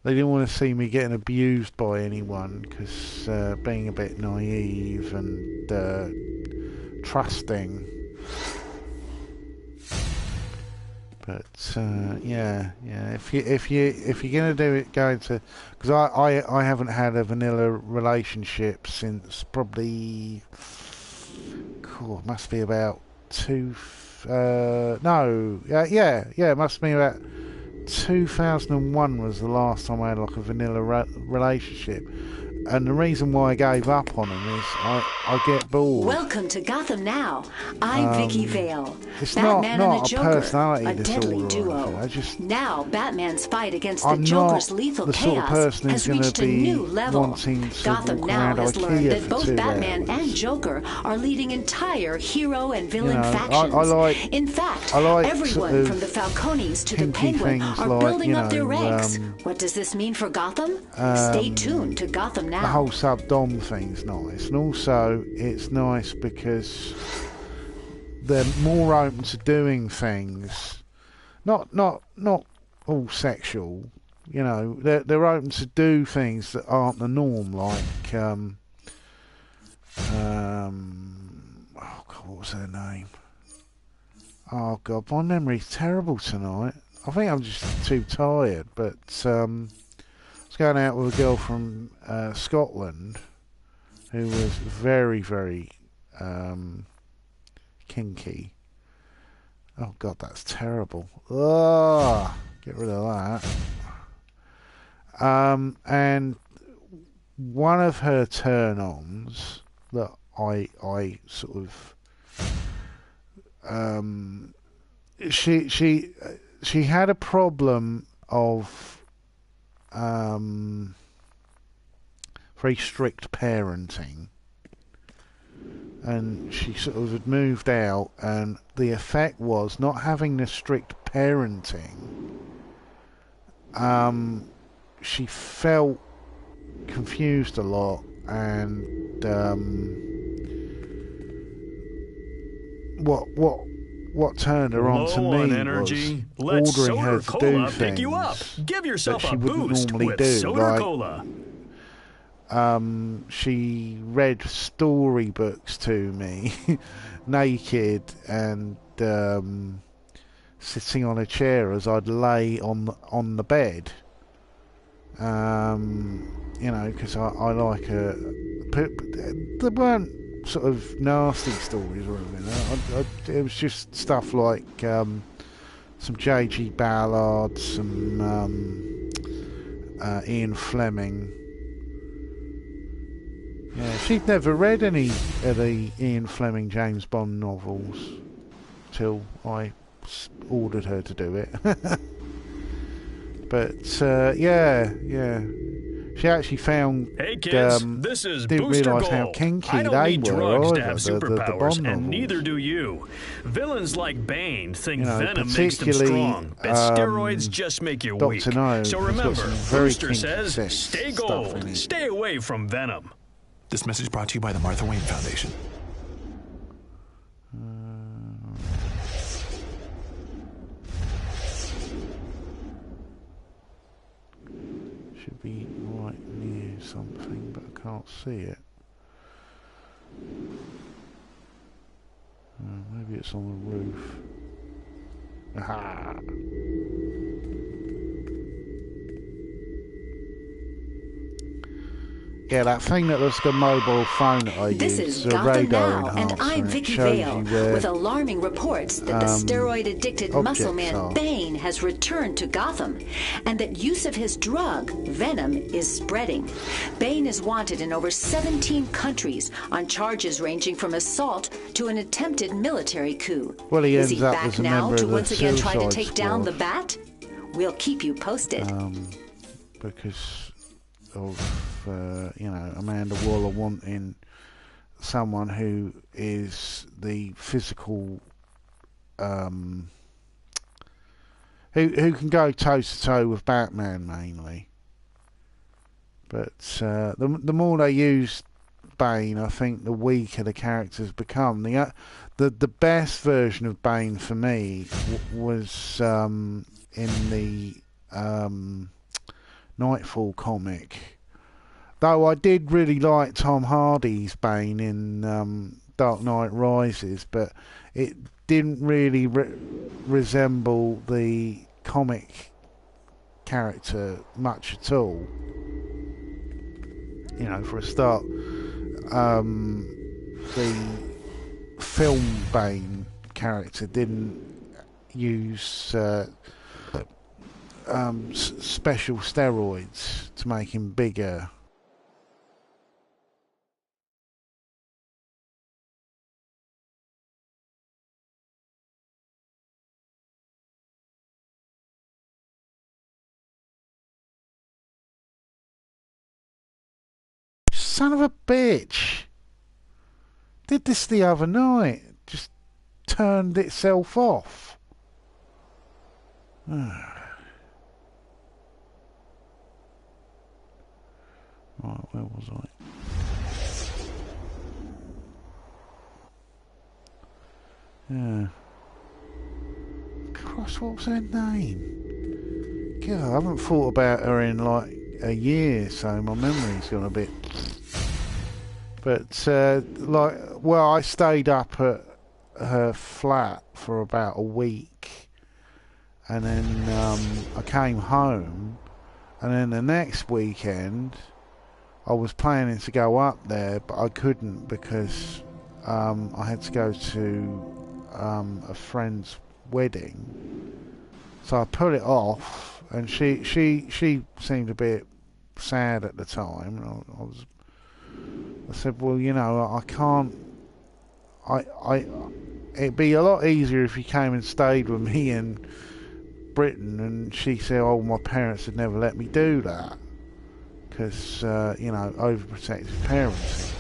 they didn't want to see me getting abused by anyone, because being a bit naive and trusting. But yeah. If you're gonna do it, because I haven't had a vanilla relationship since probably, cool, it must be about it must be about 2001 was the last time I had like a vanilla relationship. And the reason why I gave up on them is I get bored. Welcome to Gotham Now. I'm Vicky Vale. It's Batman not and the a Joker, personality a deadly disorder. duo. Now Batman's fight against the I'm Joker's not lethal the sort of chaos person has who's going reached to a be new level. wanting to Gotham walk Now around has learned IKEA that for both 2 Batman hours. and Joker are leading entire hero and villain You know, factions. I like, In fact, I like everyone sort of from the Falcones to the kinky Penguin things are like, building you up their know, ranks. What does this mean for Gotham? Stay tuned to Gotham Now. the whole sub-dom thing's nice, and also it's nice because they're more open to doing things, not all sexual, you know, they're open to do things that aren't the norm, like oh God, what was her name? Oh God, my memory's terrible tonight. I think I'm just too tired, but I was going out with a girl from Scotland who was very, very kinky. Oh God, that's terrible. Ugh, get rid of that. And one of her turn-ons that I sort of she had a problem of very strict parenting, and she sort of had moved out, and the effect was not having the strict parenting. She felt confused a lot, and what turned her on to me energy. was ordering her to do pick you up. things Give yourself that she a wouldn't boost normally with do. Soda Like, Cola. she read storybooks to me, naked, and sitting on a chair as I'd lay on the bed. You know, because I like a. There weren't sort of nasty stories or anything. It was just stuff like some J.G. Ballard, some Ian Fleming, Yeah, she'd never read any of the Ian Fleming James Bond novels till I ordered her to do it. But yeah. She actually found. Hey kids, this is didn't Booster realise Gold. how kinky I don't they need were drugs to either, have the superpowers, Bond and novels. neither do you. Villains like Bane think You know, Venom makes them strong, but steroids just make you weak. Dr. No So has got remember, some very Booster kinky says, sex stay stuff in gold, it. stay away from Venom. This message brought to you by the Martha Wayne Foundation. Should be right near something, but I can't see it. Maybe it's on the roof. Aha! Yeah, that thing that looks like a mobile phone that I This use, is a Gotham radar Now, and enhancer, I'm and it Vicky shows Vale you where with alarming reports that the steroid-addicted muscle man are. Bane has returned to Gotham, and that use of his drug, Venom, is spreading. Bane is wanted in over 17 countries on charges ranging from assault to an attempted military coup. Well, he is ends he up back as a now member to of the once again try to Suicide take down Squad. the Bat? We'll keep you posted. Because of Amanda Waller wanting someone who is the physical who can go toe to toe with Batman mainly. But the more they use Bane, I think the weaker the characters become. The best version of Bane for me was in the Nightfall comic. Though I did really like Tom Hardy's Bane in Dark Knight Rises, but it didn't really resemble the comic character much at all. You know, for a start, the film Bane character didn't use special steroids to make him bigger. Son of a bitch! Did this the other night. Just turned itself off. Right, where was I? Yeah. Christ, what was her name? God, I haven't thought about her in like a year, so my memory's gone a bit. But I stayed up at her flat for about a week, and then I came home, and then the next weekend I was planning to go up there, but I couldn't because I had to go to a friend's wedding, so I put it off. And she seemed a bit sad at the time. I said, well, you know, I can't. It'd be a lot easier if you came and stayed with me in Britain. And she said, oh, my parents would never let me do that because overprotective parenting.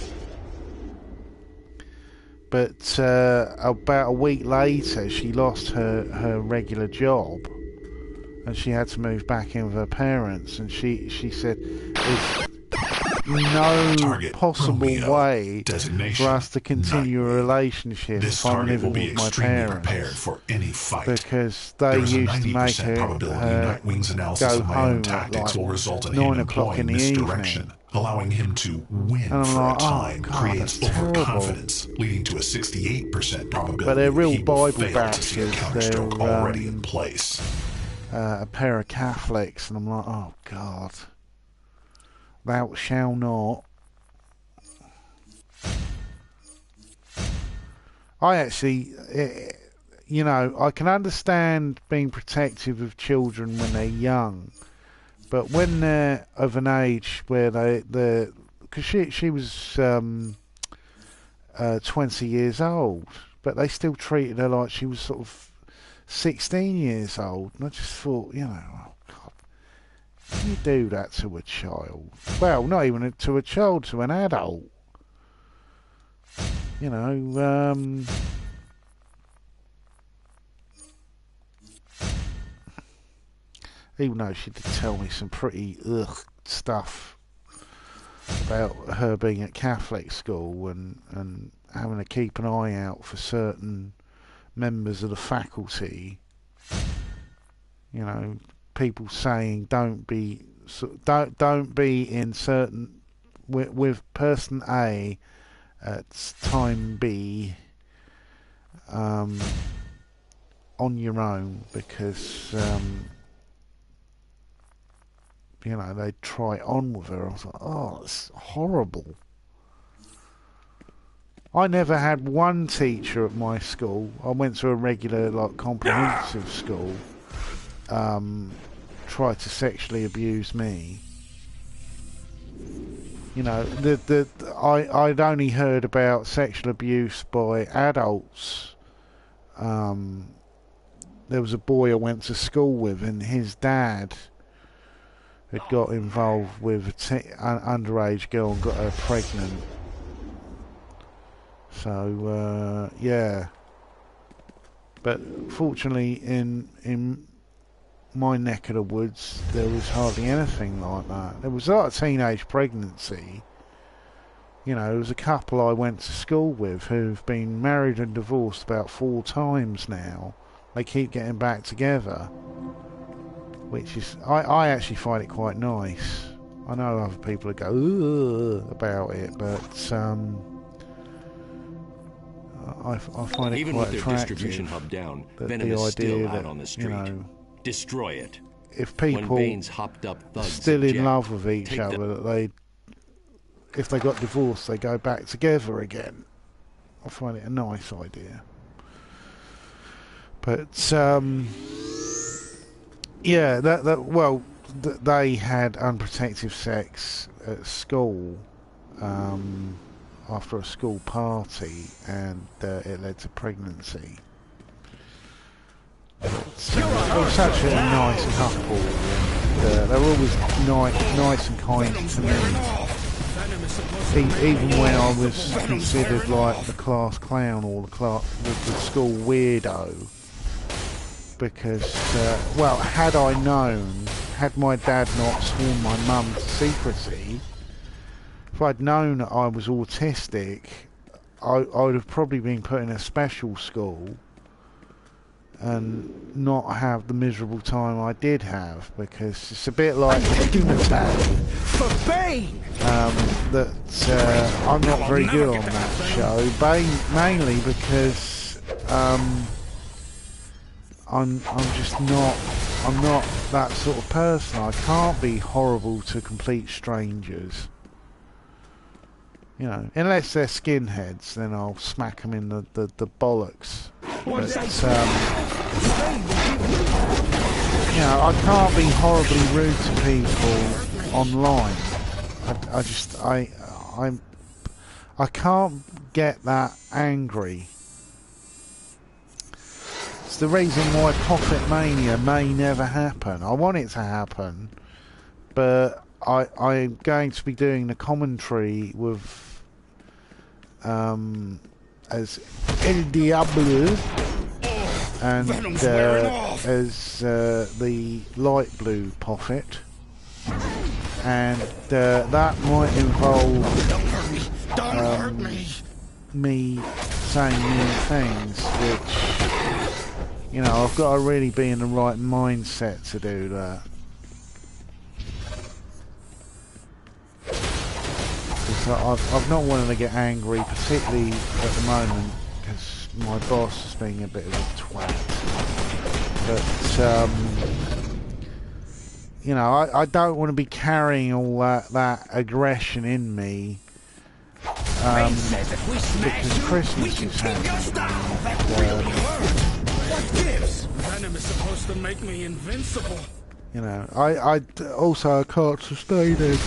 But about a week later, she lost her regular job, and she had to move back in with her parents. And she said, "There's no Target possible Romeo way designation for us to continue a relationship This if I'm target will living be with my extremely parents." prepared for any fight. Because they There is a used to make 90% probability her Nightwing's analysis go of my home own at tactics like will result in 9 him o'clock in employing the misdirection, evening. allowing him to win And I'm for like, a time oh, God, creates that's terrible. overconfidence, leading to a 68% probability But they're real he will Bible fail to see a bastards. counterstroke They're already in place. a pair of Catholics, and I'm like, oh God, thou shalt not. I actually, I can understand being protective of children when they're young, but when they're of an age where they're because she was 20 years old, but they still treated her like she was sort of 16 years old. And I just thought, you know, oh God, you do that to a child. Well, not even to a child, to an adult. You know, even though she did tell me some pretty stuff about her being at Catholic school and having to keep an eye out for certain members of the faculty. You know, people saying don't be in certain with person A at time B on your own, because you know, they'd try on with her. I was like, oh, it's horrible. I never had one teacher at my school. I went to a regular, like, comprehensive school. Tried to sexually abuse me. You know, I'd only heard about sexual abuse by adults. There was a boy I went to school with, and his dad had got involved with an underage girl and got her pregnant. So yeah, but fortunately in my neck of the woods there was hardly anything like that. There was like a teenage pregnancy. You know, there was a couple I went to school with who've been married and divorced about 4 times now. They keep getting back together, which is, I actually find it quite nice. I know other people that go ugh about it, but I find it even quite with their attractive. Distribution hub down, that Venom the is still idea out that, on the street. you know, destroy it. If people when Bane's hopped up thugs still in object, love with each take other, that if they got divorced, they go back together again. I find it a nice idea. But yeah, they had unprotected sex at school after a school party, and it led to pregnancy. They were such a nice couple, and they were always nice and kind to me. Even when I was considered like the class clown or the school weirdo. Because, well, had my dad not sworn my mum to secrecy, if I'd known that I was autistic, I would have probably been put in a special school and not have the miserable time I did have, because it's a bit like Commentaries. For Bane! That I'm not very good on that show, mainly because I'm not that sort of person. I can't be horrible to complete strangers. You know, unless they're skinheads, then I'll smack them in the bollocks. But, you know, I can't be horribly rude to people online. I can't get that angry. It's the reason why Pofit Mania may never happen. I want it to happen, but I'm going to be doing the commentary with as El Diablo and as the light blue Pofit, and that might involve me saying new things, which, you know, I've got to really be in the right mindset to do that. I've not wanted to get angry, particularly at the moment, because my boss is being a bit of a twat. But you know, I don't want to be carrying all that aggression in me. Because Christmas is happening. What gives? Venom is supposed to make me invincible. You know, I also can't sustain it.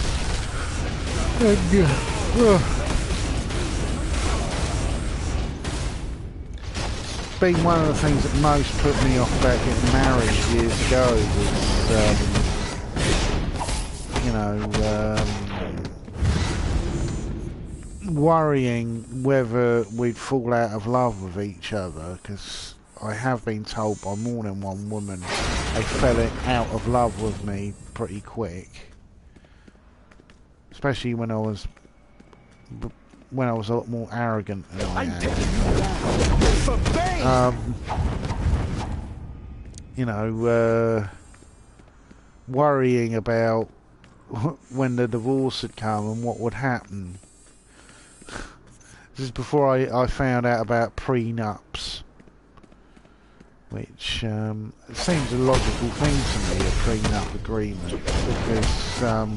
Been one of the things that most put me off about getting married years ago was, worrying whether we'd fall out of love with each other, because I have been told by more than one woman they fell out of love with me pretty quick, especially when I was a lot more arrogant than I am. Worrying about when the divorce had come and what would happen. This is before I found out about prenups, which seems a logical thing to me, a prenup agreement, because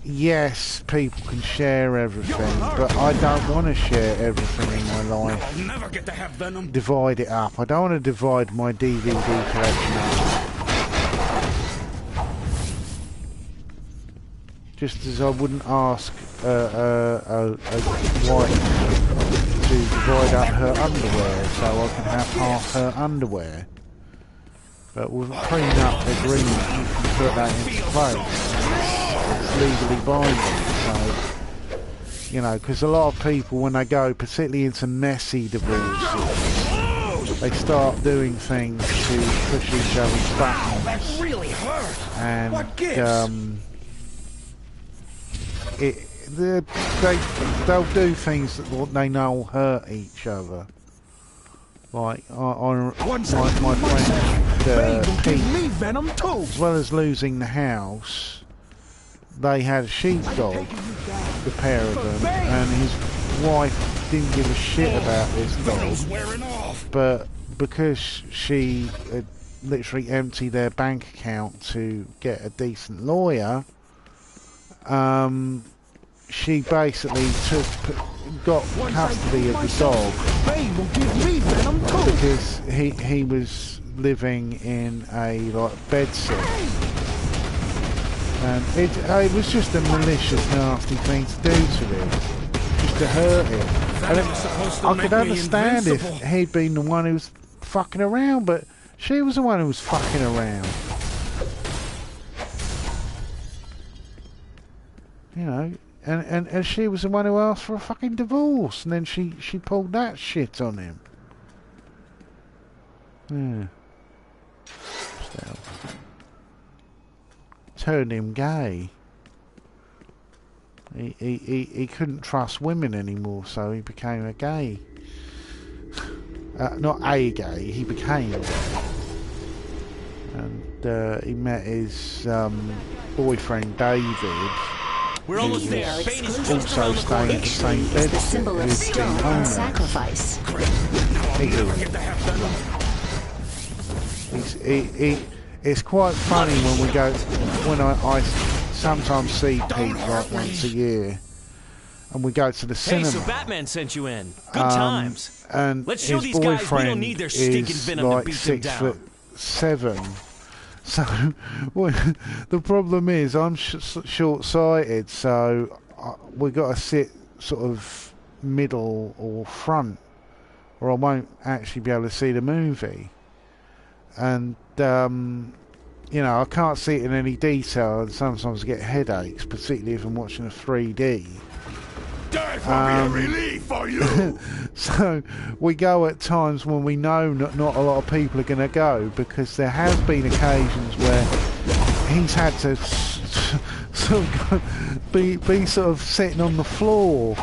yes, people can share everything, but I don't want to share everything in my life. I'll never get to have Venom. Divide it up. I don't want to divide my DVD collection up. Just as I wouldn't ask a wife to divide up her underwear so I can have half her underwear. But with a prenup agreement, you can put that into place. It's legally binding. So, because a lot of people, when they go, particularly into messy divorces, they start doing things to push each other's buttons. That really hurt. And what gives? They'll do things that they know will hurt each other. Like my friend Pete, Venom too. as well as losing the house, they had a sheepdog, the pair of them, and his wife didn't give a shit about this dog, but because she had literally emptied their bank account to get a decent lawyer, she basically got custody of the dog because he was living in a bed sit, and it was just a malicious, nasty thing to do to him, just to hurt him. And I could understand if he'd been the one who was fucking around, but she was the one who was fucking around. And she was the one who asked for a fucking divorce, and then she pulled that shit on him. Yeah. So, turned him gay. He couldn't trust women anymore, so he became a gay. Not a gay, he became a gay. And he met his boyfriend David. We're almost there. Also staying in the same bed. The symbol of skill and sacrifice. It's quite funny when I sometimes see Pete like once a year, and we go to the cinema. Hey, so Batman sent you in. Good times. And let's show these guys we don't need their stinking venom to beat them down. 6'7". So, well, the problem is I'm short-sighted, so we've got to sit sort of middle or front, or I won't actually be able to see the movie. And, I can't see it in any detail, and sometimes I get headaches, particularly if I'm watching a 3D. Death will be a relief for you. So we go at times when we know not a lot of people are going to go, because there has been occasions where he's had to sort of be sort of sitting on the floor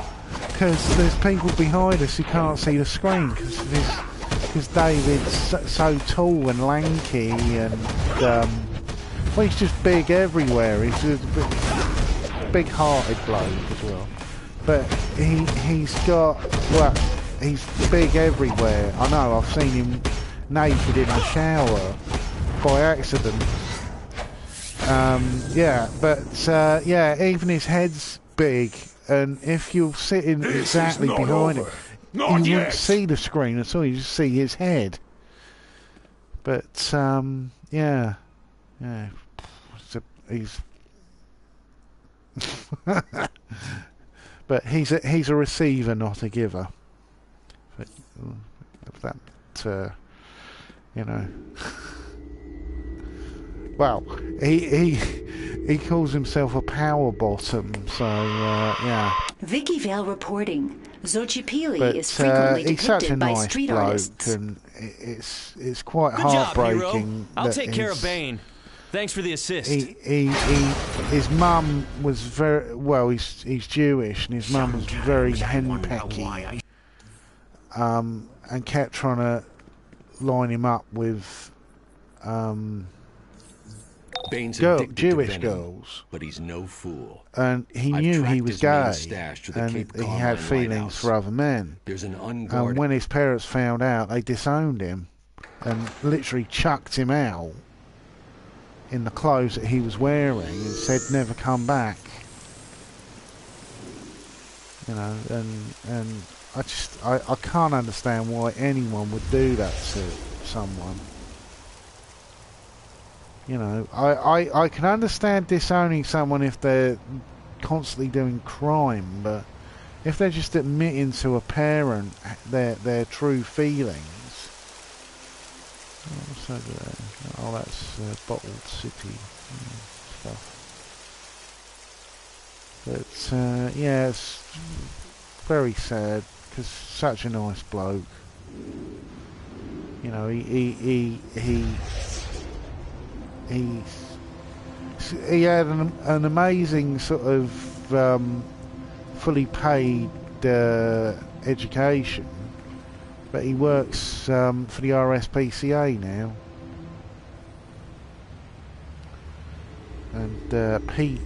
because there's people behind us who can't see the screen because David's so tall and lanky, and well, he's just big everywhere. He's a big hearted bloke as well. But he's big everywhere. I know, I've seen him naked in the shower by accident. Even his head's big, and if you're sitting exactly behind him, you wouldn't see the screen at all, you just see his head. But, But he's a receiver, not a giver. But, that, you know. Well, he calls himself a power bottom, so yeah. Vicky Vale reporting. Xochipilli But is frequently he's such a depicted by nice street bloke, artists. and it's quite Good job, heartbreaking. hero. I'll take care of Bane. Thanks for the assist. His mum was very well. He's Jewish, and his mum was very henpecky, and kept trying to line him up with Bane's Jewish venom, girls. But he's no fool. And he knew he was gay, and he had feelings for other men. There's an And when his parents found out, they disowned him and literally chucked him out in the clothes that he was wearing and said never come back. You know, and I can't understand why anyone would do that to someone. You know, I can understand disowning someone if they're constantly doing crime, but if they're just admitting to a parent their true feelings. What's over there? Oh, that's Bottled City stuff. But yeah, it's very sad because such a nice bloke. You know, he had an amazing sort of fully paid education, but he works for the RSPCA now. And Pete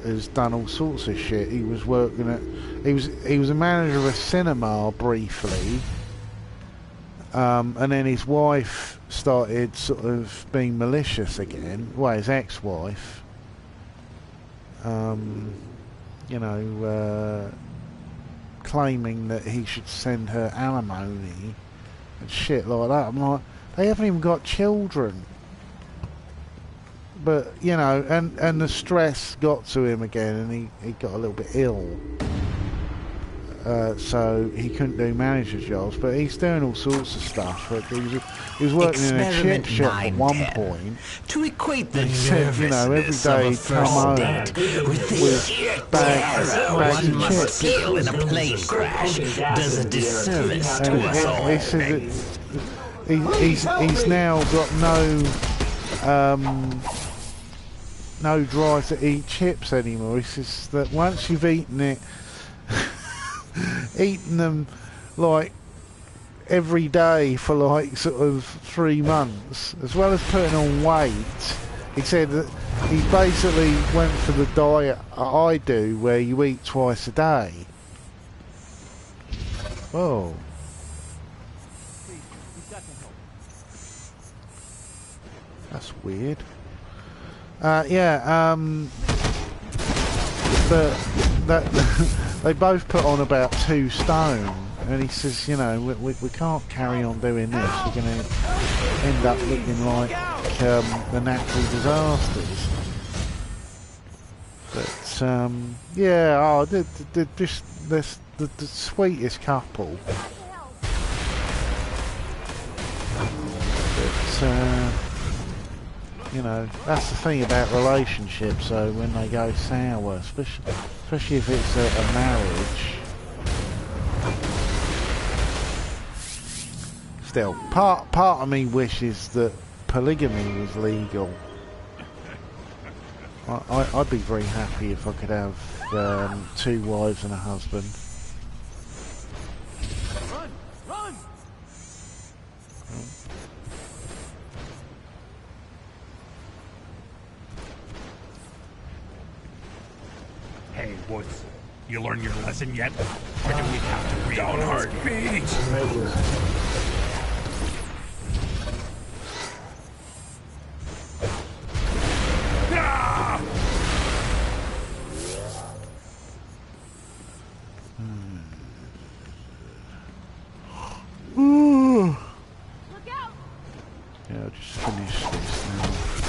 has done all sorts of shit. He was working at he was a manager of a cinema briefly, and then his wife started sort of being malicious again. Well, his ex-wife, you know, claiming that he should send her alimony and shit like that. I'm like, they haven't even got children. But, you know, and the stress got to him again, and he got a little bit ill. So he couldn't do manager jobs, but he's doing all sorts of stuff. But he was working in a chip shop at one point. To equate the said, you know, every day he'd come home with bags of chips. Feel in a plane crash does a disservice to us all. He says that he's now got no drive to eat chips anymore. He says that once you've eaten them like every day for like sort of 3 months, as well as putting on weight, he said that he basically went for the diet I do, where you eat twice a day. Oh. That's weird. Yeah, but they both put on about 2 stone, and he says, you know, we can't carry on doing this. We're going to end up looking like the natural disasters. But yeah, oh, the sweetest couple. But you know, that's the thing about relationships, though, when they go sour, especially if it's a marriage. Still, part of me wishes that polygamy was legal. I'd be very happy if I could have 2 wives and a husband. Run! Hey, Woods, you learned your lesson yet? Or do we have to read? Don't hurt me! Yeah, I'll just finish this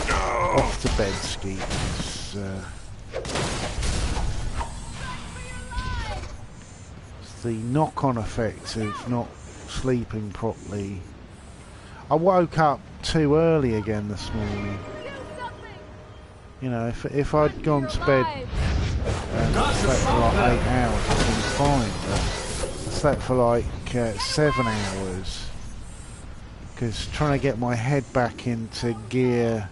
now. Off to bed, Skeet. the knock-on effects of not sleeping properly. I woke up too early again this morning. You know, if I'd gone to bed and slept for like 8 hours, I'd been fine. But I slept for like 7 hours because trying to get my head back into gear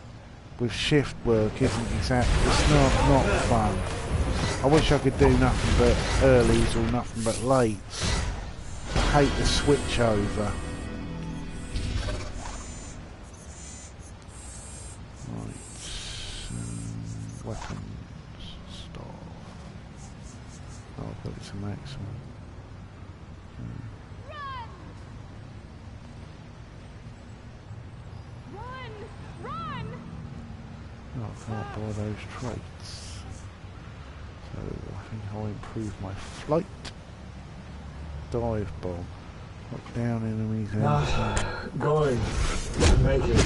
with shift work isn't exactly. It's not fun. I wish I could do nothing but earlies or nothing but lates. I hate the switch over. Weapons, stop. I'll put it to maximum. Run! Oh, I can't buy those traits. So I think I'll improve my flight. Dive bomb. Knock down enemies. Going to make it.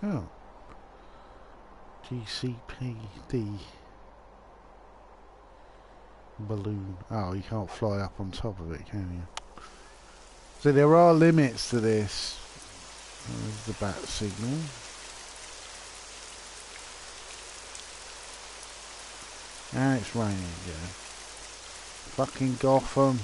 Oh. GCPD. Balloon. Oh, you can't fly up on top of it, can you? So there are limits to this. There's the bat signal. And it's raining again. Fucking Gotham.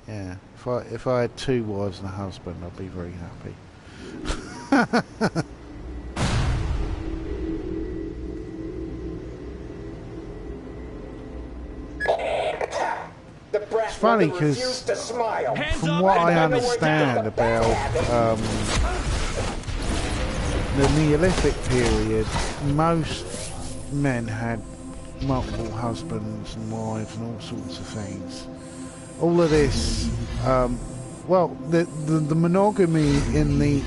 Yeah, if I had 2 wives and a husband, I'd be very happy. It's funny because from what I understand about the Neolithic period, most men had multiple husbands and wives and all sorts of things. All of this, well, the monogamy in the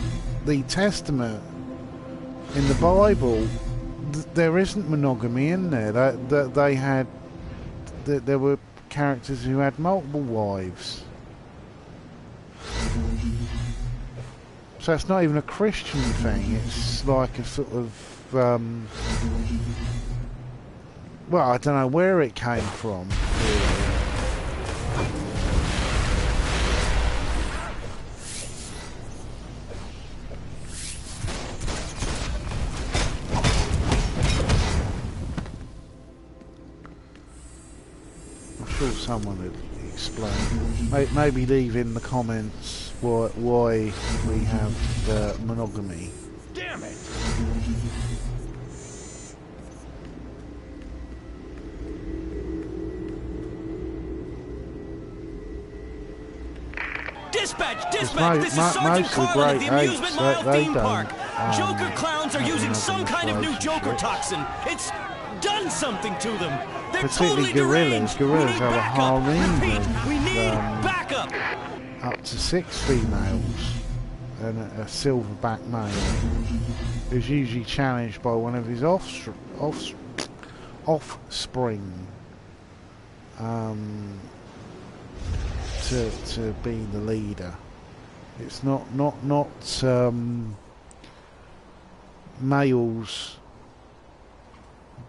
Testament, in the Bible, there isn't monogamy in there. They had, there were characters who had multiple wives. So it's not even a Christian thing. It's like a sort of, well, I don't know where it came from. Really. Someone would explain. Maybe leave in the comments why we have monogamy. Damn it! Dispatch! Dispatch! This is Sergeant Carlin at the Amusement Mile theme park. Joker clowns are using some kind of new Joker toxin. It's done something to them. They're particularly totally gorillas. Gorillas have a harem we need backup. Up to 6 females and a silverback male who's usually challenged by one of his offspring to be the leader. It's not males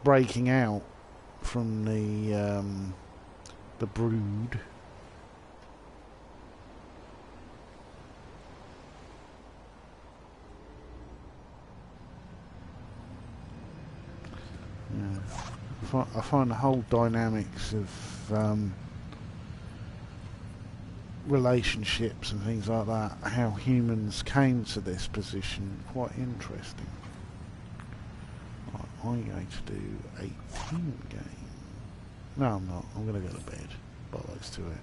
breaking out from the brood. Yeah. I find the whole dynamics of relationships and things like that, how humans came to this position, quite interesting. Right, I'm going to do a team game. No, I'm not. I'm going to go to bed. Bollocks to it.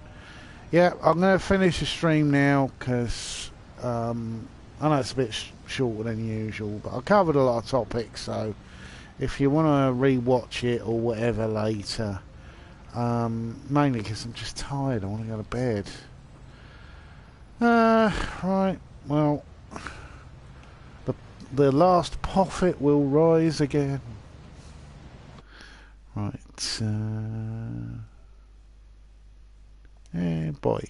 Yeah, I'm going to finish the stream now because I know it's a bit shorter than usual, but I covered a lot of topics, so if you want to re-watch it or whatever later, mainly because I'm just tired, I want to go to bed. Right, well, the last Pofit will rise again. Right, bye.